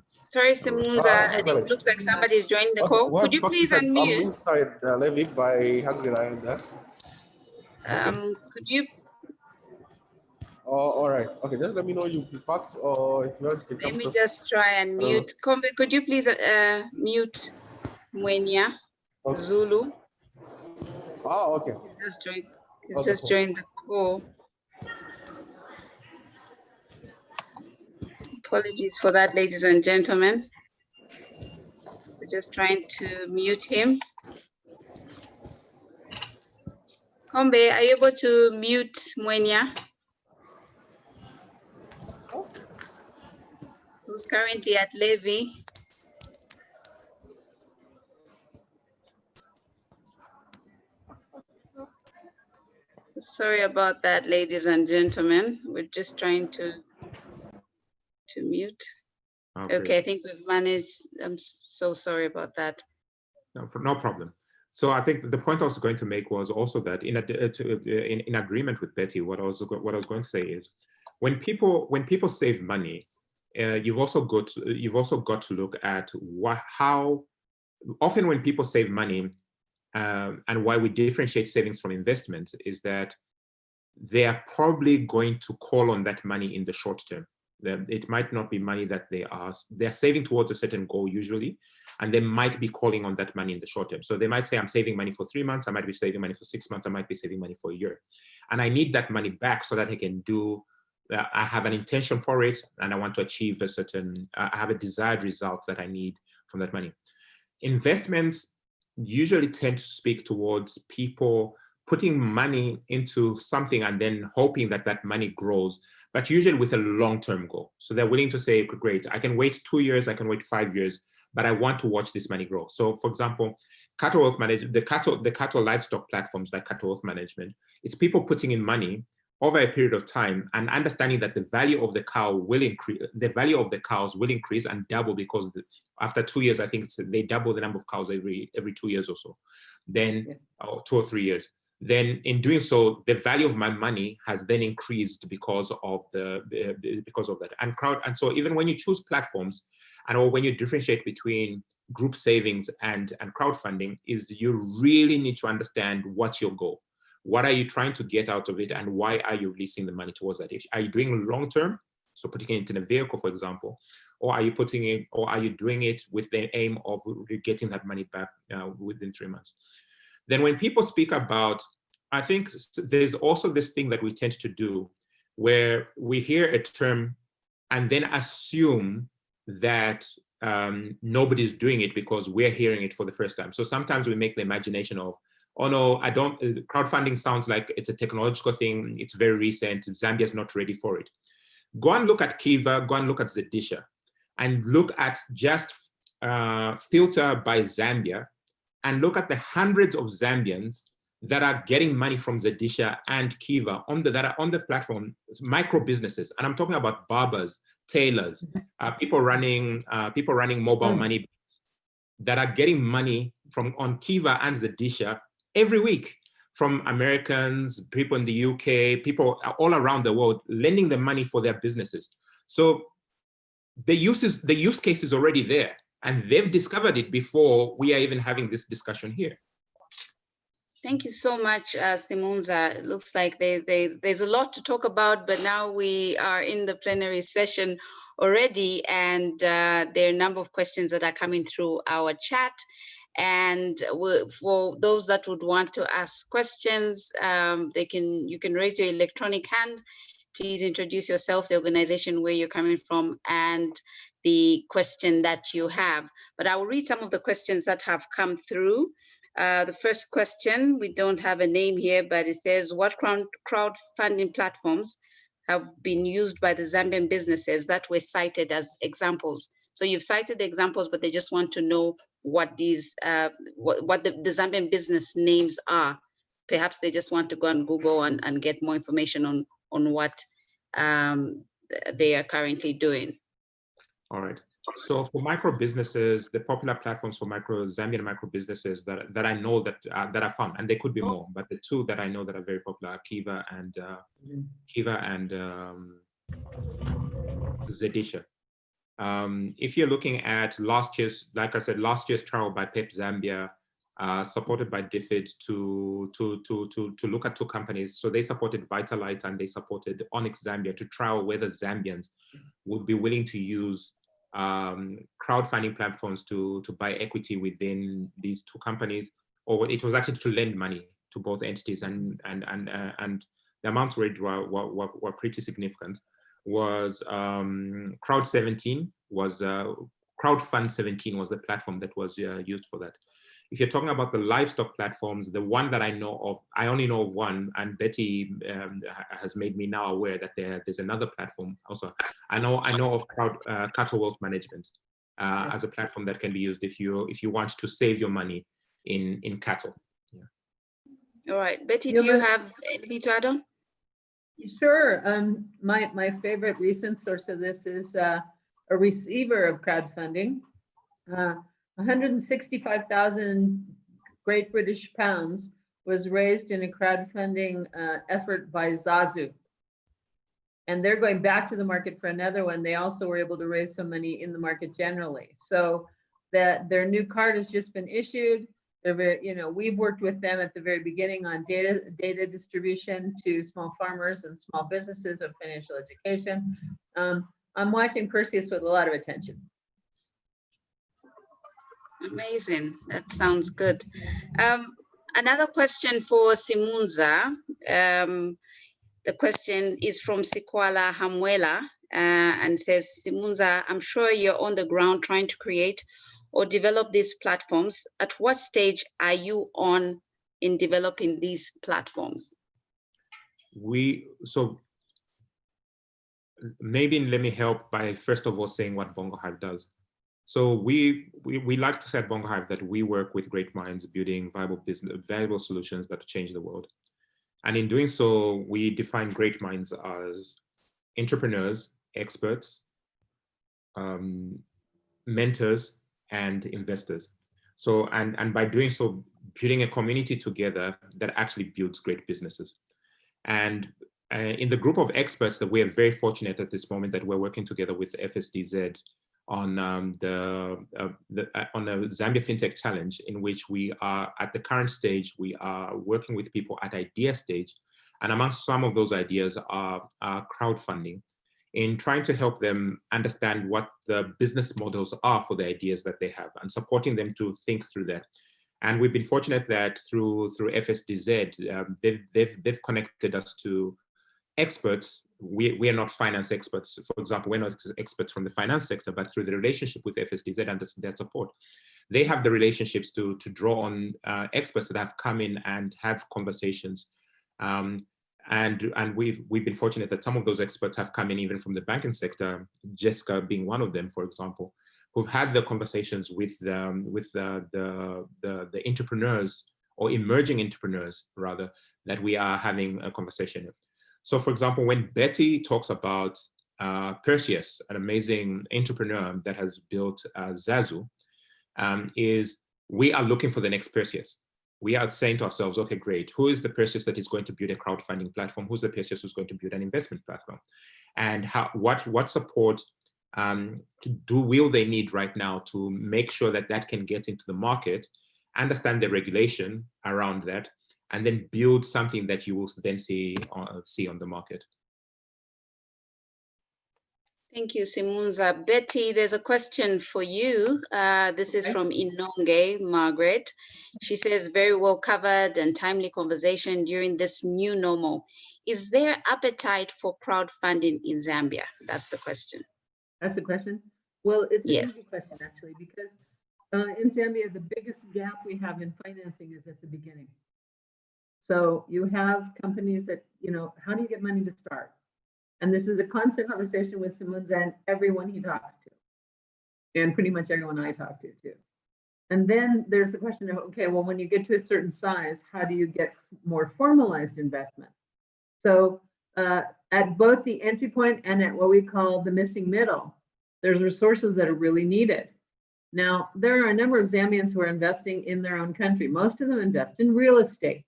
Sorry, Simunza, I think it looks like somebody is joining the call. Could you please unmute?
I'm inside Levy by Hungry Lion there.
Could you?
Oh, all right. Okay, just let me know you packed or if you want to.
Let me just try and mute. Kombe, could you please mute Mwenya Zulu?
Oh, okay.
He's just joined the call. Apologies for that, ladies and gentlemen. We're just trying to mute him. Kombe, are you able to mute Mwenya, who's currently at Levy? Sorry about that, ladies and gentlemen. We're just trying to mute. Okay, I think we've managed. I'm so sorry about that.
No problem. So I think the point I was going to make was also that in agreement with Betty, what I was going to say is, when people save money, you've also got to look at how often when people save money, and why we differentiate savings from investment is that they are probably going to call on that money in the short term. It might not be money that they're saving towards a certain goal usually, and they might be calling on that money in the short term. So they might say, I'm saving money for 3 months, I might be saving money for 6 months, I might be saving money for a year. And I need that money back so that I can I have an intention for it, and I want to achieve a certain, I have a desired result that I need from that money. Investments usually tend to speak towards people putting money into something and then hoping that that money grows, but usually with a long-term goal. So they're willing to say, great, I can wait 2 years, I can wait 5 years, but I want to watch this money grow. So for example, cattle wealth management, the cattle livestock platforms like cattle wealth management, it's people putting in money over a period of time, and understanding that the value of the cow will increase, the value of the cows will increase and double, because after 2 years, I think they double the number of cows every 2 years or so, then, or 2 or 3 years. Then in doing so, the value of my money has then increased because of because of that. And so even when you choose platforms, or when you differentiate between group savings and crowdfunding, is you really need to understand what's your goal. What are you trying to get out of it, and why are you releasing the money towards that? Are you doing long-term, so putting it in a vehicle, for example, or are you doing it with the aim of getting that money back within 3 months? Then when people speak about, I think there's also this thing that we tend to do, where we hear a term and then assume that nobody's doing it because we're hearing it for the first time. So sometimes we make the imagination of, oh no, crowdfunding sounds like it's a technological thing, it's very recent, Zambia's not ready for it. Go and look at Kiva, go and look at Zedisha, and look at just filter by Zambia, and look at the hundreds of Zambians that are getting money from Zedisha and Kiva that are on the platform, micro businesses. And I'm talking about barbers, tailors, people running mobile money, that are getting money on Kiva and Zedisha every week, from Americans, people in the UK, people all around the world, lending them money for their businesses. So the use case is already there, and they've discovered it before we are even having this discussion here.
Thank you so much, Simunza. It looks like there's a lot to talk about, but now we are in the plenary session already, and there are a number of questions that are coming through our chat. And for those that would want to ask questions, you can raise your electronic hand. Please introduce yourself, the organization where you're coming from, and the question that you have. But I will read some of the questions that have come through. The first question, we don't have a name here, but it says, what crowdfunding platforms have been used by the Zambian businesses that were cited as examples? So you've cited the examples, but they just want to know what these, what the Zambian business names are. Perhaps they just want to go on Google and get more information on what they are currently doing.
All right. So for micro businesses, the popular platforms for Zambian micro businesses that I know that I found, and there could be more, but the two that I know that are very popular are Kiva and Zedisha. If you're looking at last year's, like I said, last year's trial by PEP Zambia, supported by DFID to look at two companies. So they supported Vitalite and they supported Onyx Zambia to trial whether Zambians would be willing to use crowdfunding platforms to buy equity within these two companies, or it was actually to lend money to both entities, and the amounts raised were pretty significant. Was Crowd 17 was Crowdfund 17 was the platform that was used for that. If you're talking about the livestock platforms, the one that I know of, I only know of one, and Betty has made me now aware that there's another platform also. I know of Cattle Wealth Management as a platform that can be used if you want to save your money in cattle. Yeah.
All right, Betty, do you have anything to add on?
Sure. My favorite recent source of this is a receiver of crowdfunding. 165,000 Great British pounds was raised in a crowdfunding effort by Zazu. And they're going back to the market for another one. They also were able to raise some money in the market generally. So that their new card has just been issued. They're very, we've worked with them at the very beginning on data distribution to small farmers and small businesses of financial education. I'm watching Perseus with a lot of attention.
Amazing. That sounds good. Another question for Simunza. The question is from Sikwala Hamwela and says, Simunza, I'm sure you're on the ground trying to create or develop these platforms. At what stage are you on in developing these platforms?
So maybe let me help by first of all saying what Bongo Hive does. So we like to say at Bongo Hive that we work with great minds building viable solutions that change the world. And in doing so, we define great minds as entrepreneurs, experts, mentors, and investors. So, and by doing so, building a community together that actually builds great businesses. And in the group of experts that we are very fortunate at this moment that we're working together with FSDZ on the Zambia Fintech Challenge, in which we are at the current stage, we are working with people at idea stage. And amongst some of those ideas are crowdfunding, in trying to help them understand what the business models are for the ideas that they have and supporting them to think through that. And we've been fortunate that through FSDZ, they've connected us to experts. We are not finance experts. For example, we're not experts from the finance sector, but through the relationship with FSDZ and their support, they have the relationships to draw on experts that have come in and have conversations. And we've been fortunate that some of those experts have come in even from the banking sector, Jessica being one of them, for example, who've had the conversations with the entrepreneurs, or emerging entrepreneurs rather, that we are having a conversation with. So for example, when Betty talks about Perseus, an amazing entrepreneur that has built Zazu, is we are looking for the next Perseus. We are saying to ourselves, okay, great. Who is the Perseus that is going to build a crowdfunding platform? Who's the Perseus who's going to build an investment platform? And what support will they need right now to make sure that that can get into the market, understand the regulation around that, and then build something that you will then see on the market.
Thank you, Simunza. Betty, there's a question for you. This is from Inonge, Margaret. She says, very well covered and timely conversation during this new normal. Is there appetite for crowdfunding in Zambia? That's the question.
That's the question? Well, it's an
Yes.
easy question, actually, because in Zambia, the biggest gap we have in financing is at the beginning. So you have companies that, how do you get money to start? And this is a constant conversation with Simunza and everyone he talks to, and pretty much everyone I talk to too. And then there's the question of, okay, well, when you get to a certain size, how do you get more formalized investment? So at both the entry point and at what we call the missing middle, there's resources that are really needed. Now, there are a number of Zambians who are investing in their own country. Most of them invest in real estate.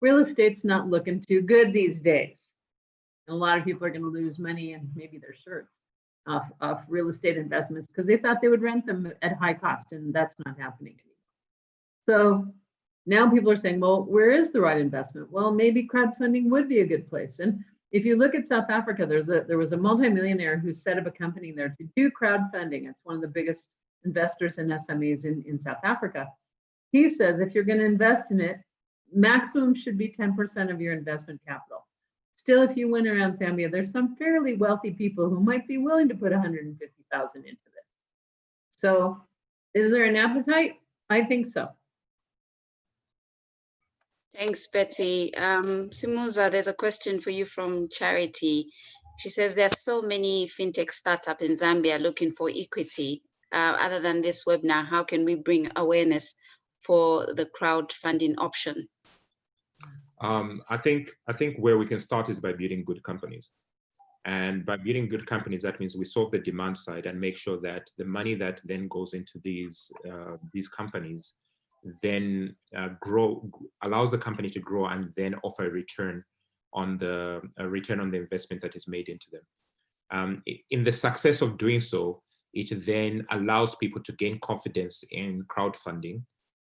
Real estate's not looking too good these days. And a lot of people are going to lose money and maybe their shirts off real estate investments because they thought they would rent them at high cost, and that's not happening anymore. So now people are saying, well, where is the right investment? Well, maybe crowdfunding would be a good place. And if you look at South Africa, there was a multimillionaire who set up a company there to do crowdfunding. It's one of the biggest investors in SMEs in South Africa. He says if you're going to invest in it, maximum should be 10% of your investment capital. Still, if you went around Zambia, there's some fairly wealthy people who might be willing to put 150,000 into this. So is there an appetite? I think so.
Thanks, Betty. Simunza, there's a question for you from Charity. She says there's so many fintech startups in Zambia looking for equity. Other than this webinar, how can we bring awareness for the crowdfunding option?
I think where we can start is by building good companies. And by building good companies, that means we solve the demand side and make sure that the money that then goes into these companies then allows the company to grow and then offer a return on the investment that is made into them. In the success of doing so, it then allows people to gain confidence in crowdfunding,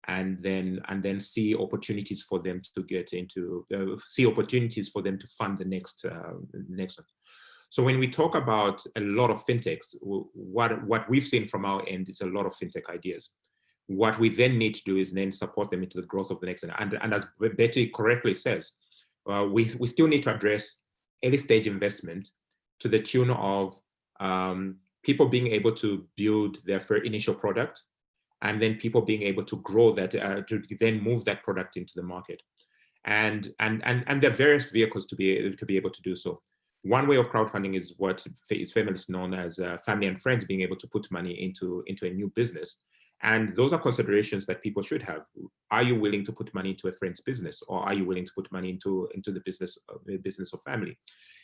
and then see opportunities for them to get into, opportunities for them to fund the next one. So when we talk about a lot of fintechs, what we've seen from our end is a lot of fintech ideas. What we then need to do is then support them into the growth of the next. And as Betty correctly says, we still need to address early stage investment to the tune of people being able to build their first initial product, and then people being able to grow that, to then move that product into the market. And there are various vehicles to be able to do so. One way of crowdfunding is what is famously known as family and friends being able to put money into a new business. And those are considerations that people should have. Are you willing to put money into a friend's business, or are you willing to put money into the business of family?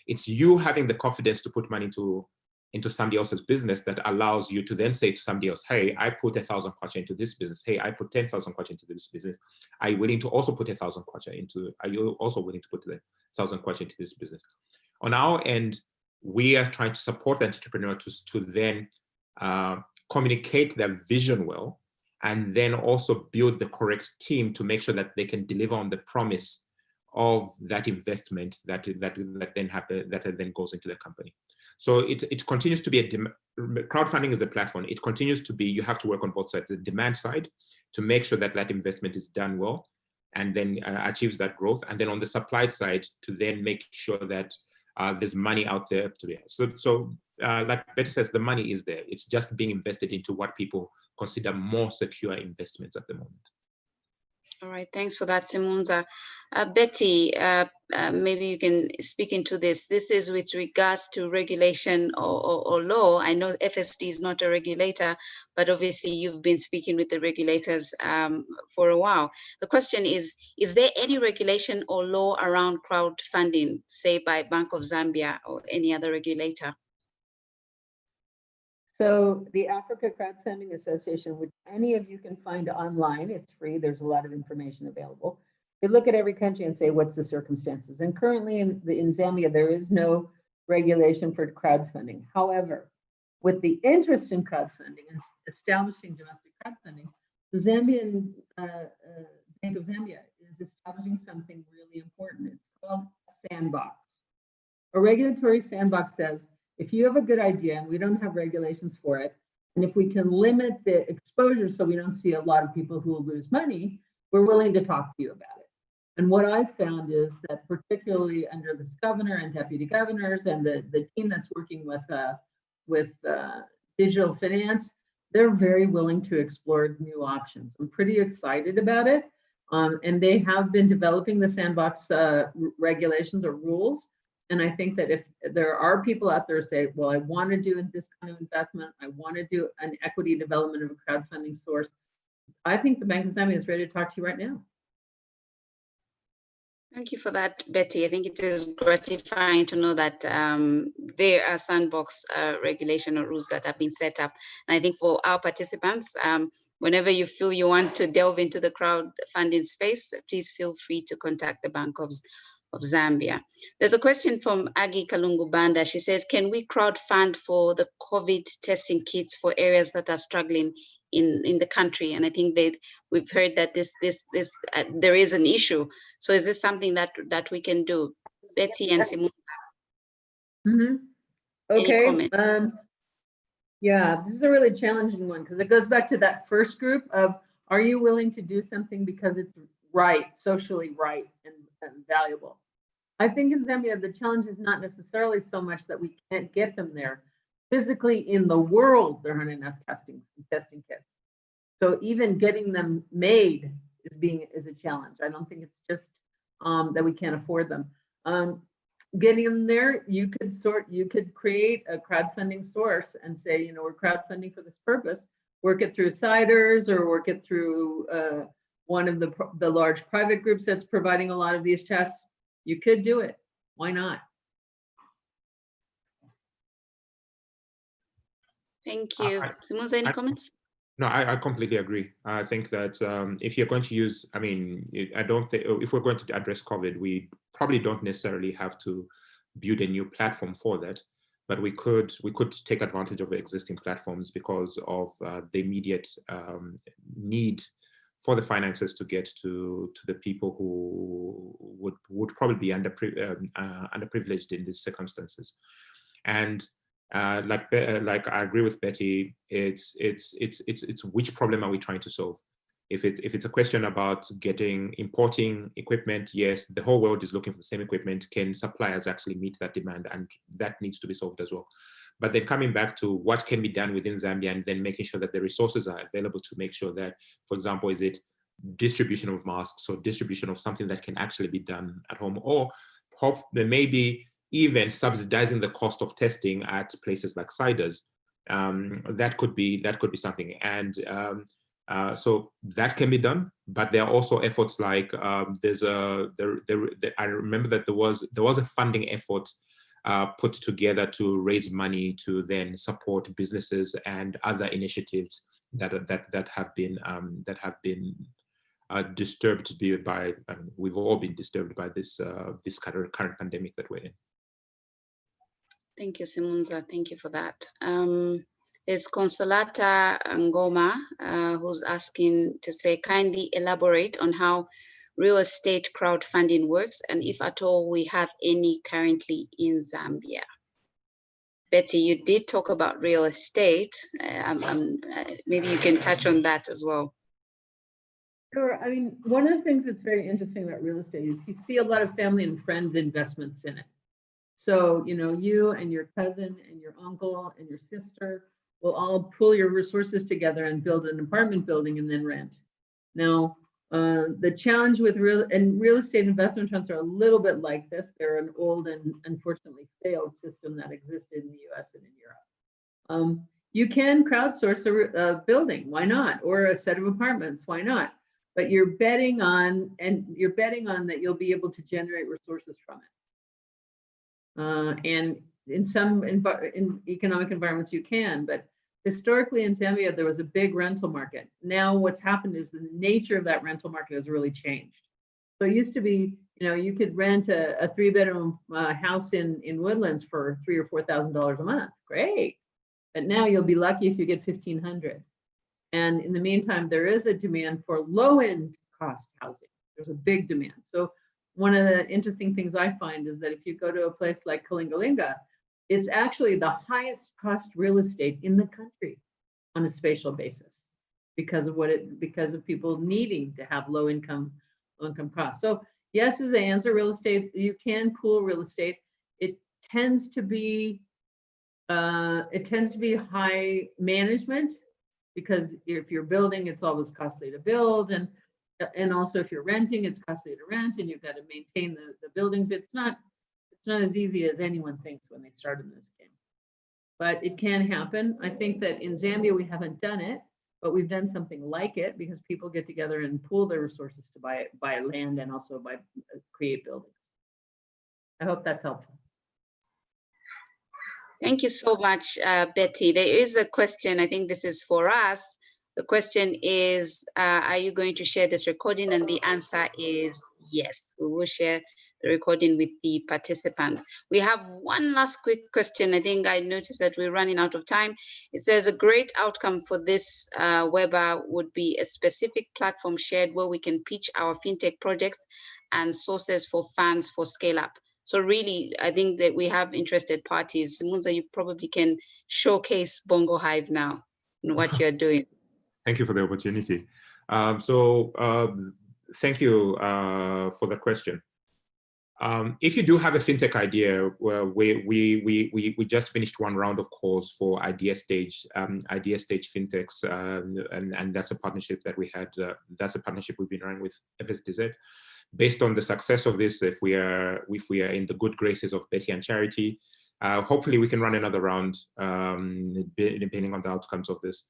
It's you having the confidence to put money into somebody else's business that allows you to then say to somebody else, hey, I put 1,000 kwacha into this business. Hey, I put 10,000 kwacha into this business. Are you willing to also put 1,000 kwacha into, are you also willing to put 1,000 kwacha into this business? On our end, we are trying to support the entrepreneur to then communicate their vision well, and then also build the correct team to make sure that they can deliver on the promise of that investment that then goes into the company. So it continues to be crowdfunding is a platform. It continues to be, you have to work on both sides, the demand side to make sure that that investment is done well and then achieves that growth. And then on the supply side to then make sure that there's money out there to be. So like Betty says, the money is there. It's just being invested into what people consider more secure investments at the moment.
All right, thanks for that, Simunza. Betty, maybe you can speak into this. This is with regards to regulation or law. I know FSD is not a regulator, but obviously you've been speaking with the regulators for a while. The question is there any regulation or law around crowdfunding, say by Bank of Zambia or any other regulator?
So the Africa Crowdfunding Association, which any of you can find online, it's free, there's a lot of information available. They look at every country and say, what's the circumstances? And currently in Zambia, there is no regulation for crowdfunding. However, with the interest in crowdfunding and establishing domestic crowdfunding, the Zambian Bank of Zambia is establishing something really important. It's called a sandbox. A regulatory sandbox says, if you have a good idea and we don't have regulations for it, and if we can limit the exposure so we don't see a lot of people who will lose money, we're willing to talk to you about it. And what I've found is that particularly under this governor and deputy governors and the team that's working with digital finance, they're very willing to explore new options. I'm pretty excited about it. And they have been developing the sandbox regulations or rules. And I think that if there are people out there who say, well, I want to do this kind of investment, I want to do an equity development of a crowdfunding source, I think the Bank of Zambia is ready to talk to you right now.
Thank you for that, Betty. I think it is gratifying to know that there are sandbox regulation or rules that have been set up. And I think for our participants, whenever you feel you want to delve into the crowdfunding space, please feel free to contact the Bank of Zambia. There's a question from Agi Kalungu Banda. She says, can we crowdfund for the COVID testing kits for areas that are struggling in the country? And I think we've heard that there is an issue. So is this something that we can do? Betty and Simone.
Mm-hmm. Okay. Yeah, this is a really challenging one because it goes back to that first group of, are you willing to do something because it's right, socially right and valuable? I think in Zambia, the challenge is not necessarily so much that we can't get them there. Physically in the world, there aren't enough testing kits. So even getting them made is a challenge. I don't think it's just that we can't afford them. Getting them there, you could create a crowdfunding source and say, you know, we're crowdfunding for this purpose. Work it through CIDRs or work it through one of the large private groups that's providing a lot of these tests. You could do it. Why not?
Thank you. Simone, any comments?
No, I completely agree. I think that if you're going to use, I mean, I don't think if we're going to address COVID, we probably don't necessarily have to build a new platform for that, but we could take advantage of the existing platforms because of the immediate need for the finances to get to the people who would probably be underprivileged in these circumstances. And like I agree with Betty, it's which problem are we trying to solve? If it's a question about importing equipment, yes, the whole world is looking for the same equipment. Can suppliers actually meet that demand? And that needs to be solved as well. But then coming back to what can be done within Zambia and then making sure that the resources are available to make sure that, for example, is it distribution of masks or distribution of something that can actually be done at home, or there may be even subsidizing the cost of testing at places like CIDRs. That could be something. And So that can be done, but there are also efforts like I remember that there was a funding effort put together to raise money to then support businesses and other initiatives that have been disturbed by. We've all been disturbed by this current pandemic that we're in.
Thank you, Simunza. Thank you for that. There's Consolata Ngoma, who's asking to say, kindly elaborate on how real estate crowdfunding works, and if at all we have any currently in Zambia. Betty, you did talk about real estate. Maybe you can touch on that as well.
Sure. I mean, one of the things that's very interesting about real estate is you see a lot of family and friends investments in it. So, you know, you and your cousin and your uncle and your sister will all pool your resources together and build an apartment building and then rent. Now, the challenge with real estate investment funds are a little bit like this. They're an old and unfortunately failed system that existed in the US and in Europe. You can crowdsource a building, why not? Or a set of apartments, why not? But you're betting on that you'll be able to generate resources from it. And in some economic environments you can, but historically in Zambia, there was a big rental market. Now what's happened is the nature of that rental market has really changed. So it used to be, you know, you could rent a 3-bedroom house in Woodlands for $3,000 or $4,000 a month. Great. But now you'll be lucky if you get $1,500. And in the meantime, there is a demand for low-end cost housing. There's a big demand. So one of the interesting things I find is that if you go to a place like Kalingalinga, it's actually the highest cost real estate in the country on a spatial basis because of people needing to have low income costs. So yes is the answer. Real estate, you can pool real estate. It tends to be high management, because if you're building, it's always costly to build, and also if you're renting, it's costly to rent, and you've got to maintain the buildings. It's not as easy as anyone thinks when they start in this game, but it can happen. I think that in Zambia we haven't done it, but we've done something like it because people get together and pool their resources to buy land and also create buildings. I hope that's helpful.
Thank you so much, Betty. There is a question, I think this is for us. The question is, are you going to share this recording? And the answer is yes, we will share the recording with the participants. We have one last quick question. I think I noticed that we're running out of time. It says a great outcome for this webinar would be a specific platform shared where we can pitch our fintech projects and sources for funds for scale up. So really, I think that we have interested parties. Simunza, you probably can showcase Bongo Hive now and what you're doing.
Thank you for the opportunity. Thank you for the question. If you do have a fintech idea, well, we just finished one round of calls for idea stage fintechs, and that's a partnership that we had. That's a partnership we've been running with FSDZ. Based on the success of this, if we are in the good graces of Betty and Charity, hopefully we can run another round, depending on the outcomes of this.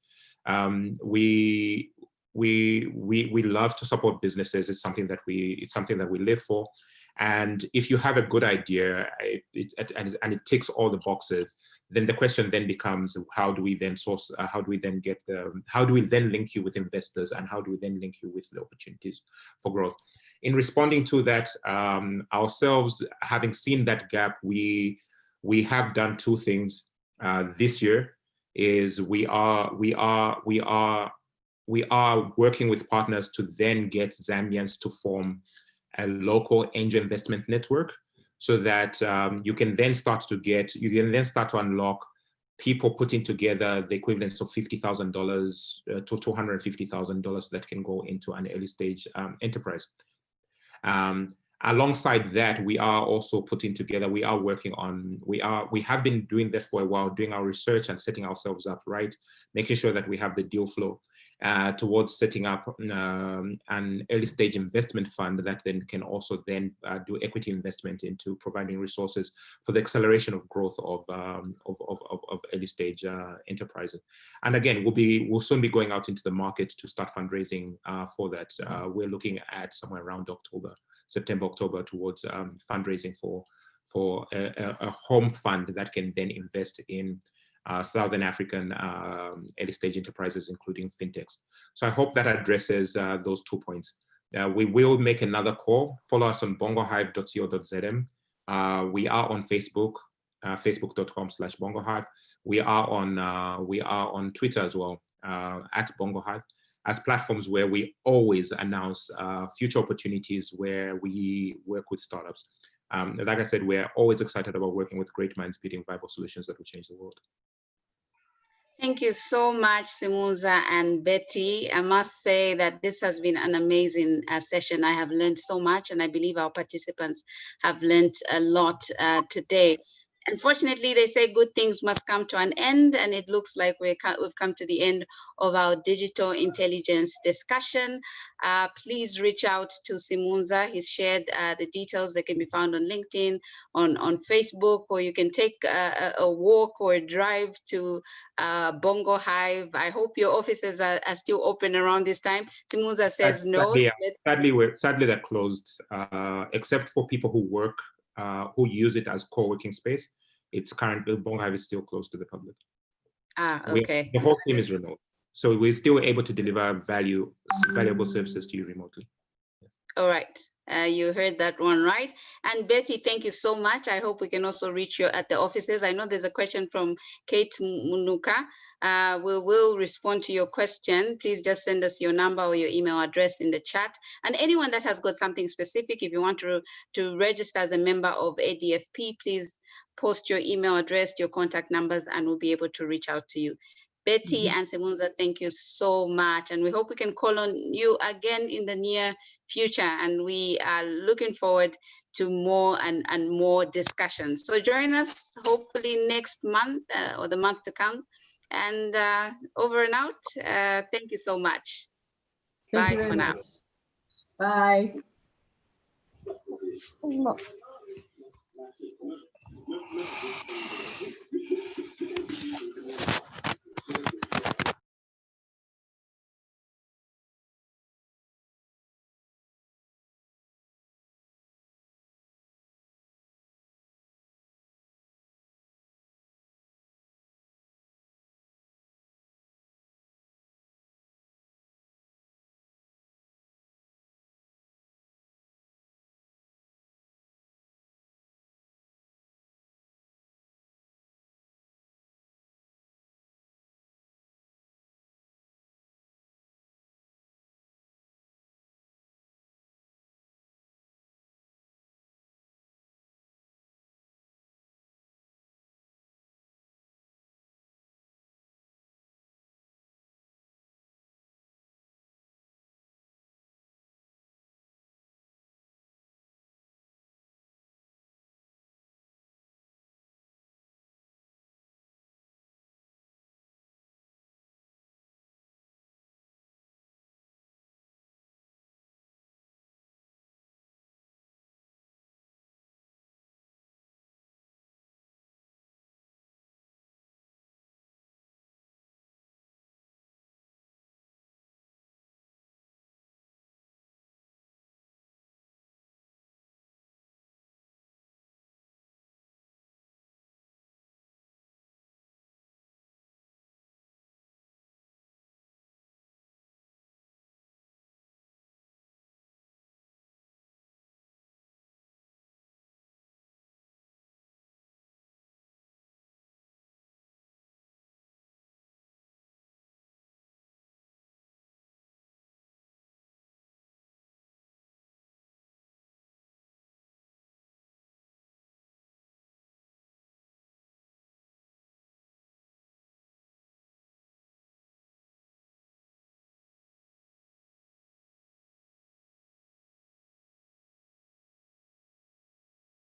We love to support businesses. It's something that we live for. And if you have a good idea and it ticks all the boxes, then the question then becomes, how do we then source? How do we then link you with investors, and how do we then link you with the opportunities for growth? In responding to that, ourselves, having seen that gap, we have done two things this year. Is we are working with partners to then get Zambians to form a local angel investment network, so that you can then start to unlock people putting together the equivalent of $50,000 to $250,000 that can go into an early stage enterprise. Alongside that, we are also putting together, we have been doing that for a while, doing our research and setting ourselves up right, making sure that we have the deal flow. towards setting up an early stage investment fund that then can also then do equity investment into providing resources for the acceleration of growth of early stage enterprises. And again, we'll soon be going out into the market to start fundraising for that. We're looking at somewhere around September, October, towards fundraising for a home fund that can then invest in Southern African early stage enterprises, including fintechs. So I hope that addresses those 2 points. We will make another call. Follow us on bongohive.co.zm. We are on Facebook, facebook.com/bongohive. We are on Twitter as well, at bongohive, as platforms where we always announce future opportunities where we work with startups. Like I said, we're always excited about working with great minds building viable solutions that will change the world.
Thank you so much, Simunza and Betty. I must say that this has been an amazing session. I have learned so much, and I believe our participants have learned a lot today. Unfortunately, they say good things must come to an end, and it looks like we've come to the end of our digital intelligence discussion. Please reach out to Simunza. He's shared the details that can be found on LinkedIn, on Facebook, or you can take a walk or a drive to Bongo Hive. I hope your offices are still open around this time. Simunza says no.
Sadly, they're closed, except for people who work, who use it as co-working space. It's currently, Bongo Hive is still closed to the public.
Okay.
The whole team is remote. So we're still able to deliver valuable services to you remotely.
All right. You heard that one, right? And Betty, thank you so much. I hope we can also reach you at the offices. I know there's a question from Kate Munuka. We will respond to your question. Please just send us your number or your email address in the chat. And anyone that has got something specific, if you want to register as a member of ADFP, please post your email address, your contact numbers, and we'll be able to reach out to you. Betty and Simunza, thank you so much. And we hope we can call on you again in the near future. And we are looking forward to more and more discussions. So join us hopefully next month or the month to come. And over and out. Thank you so much. Bye for now.
Bye.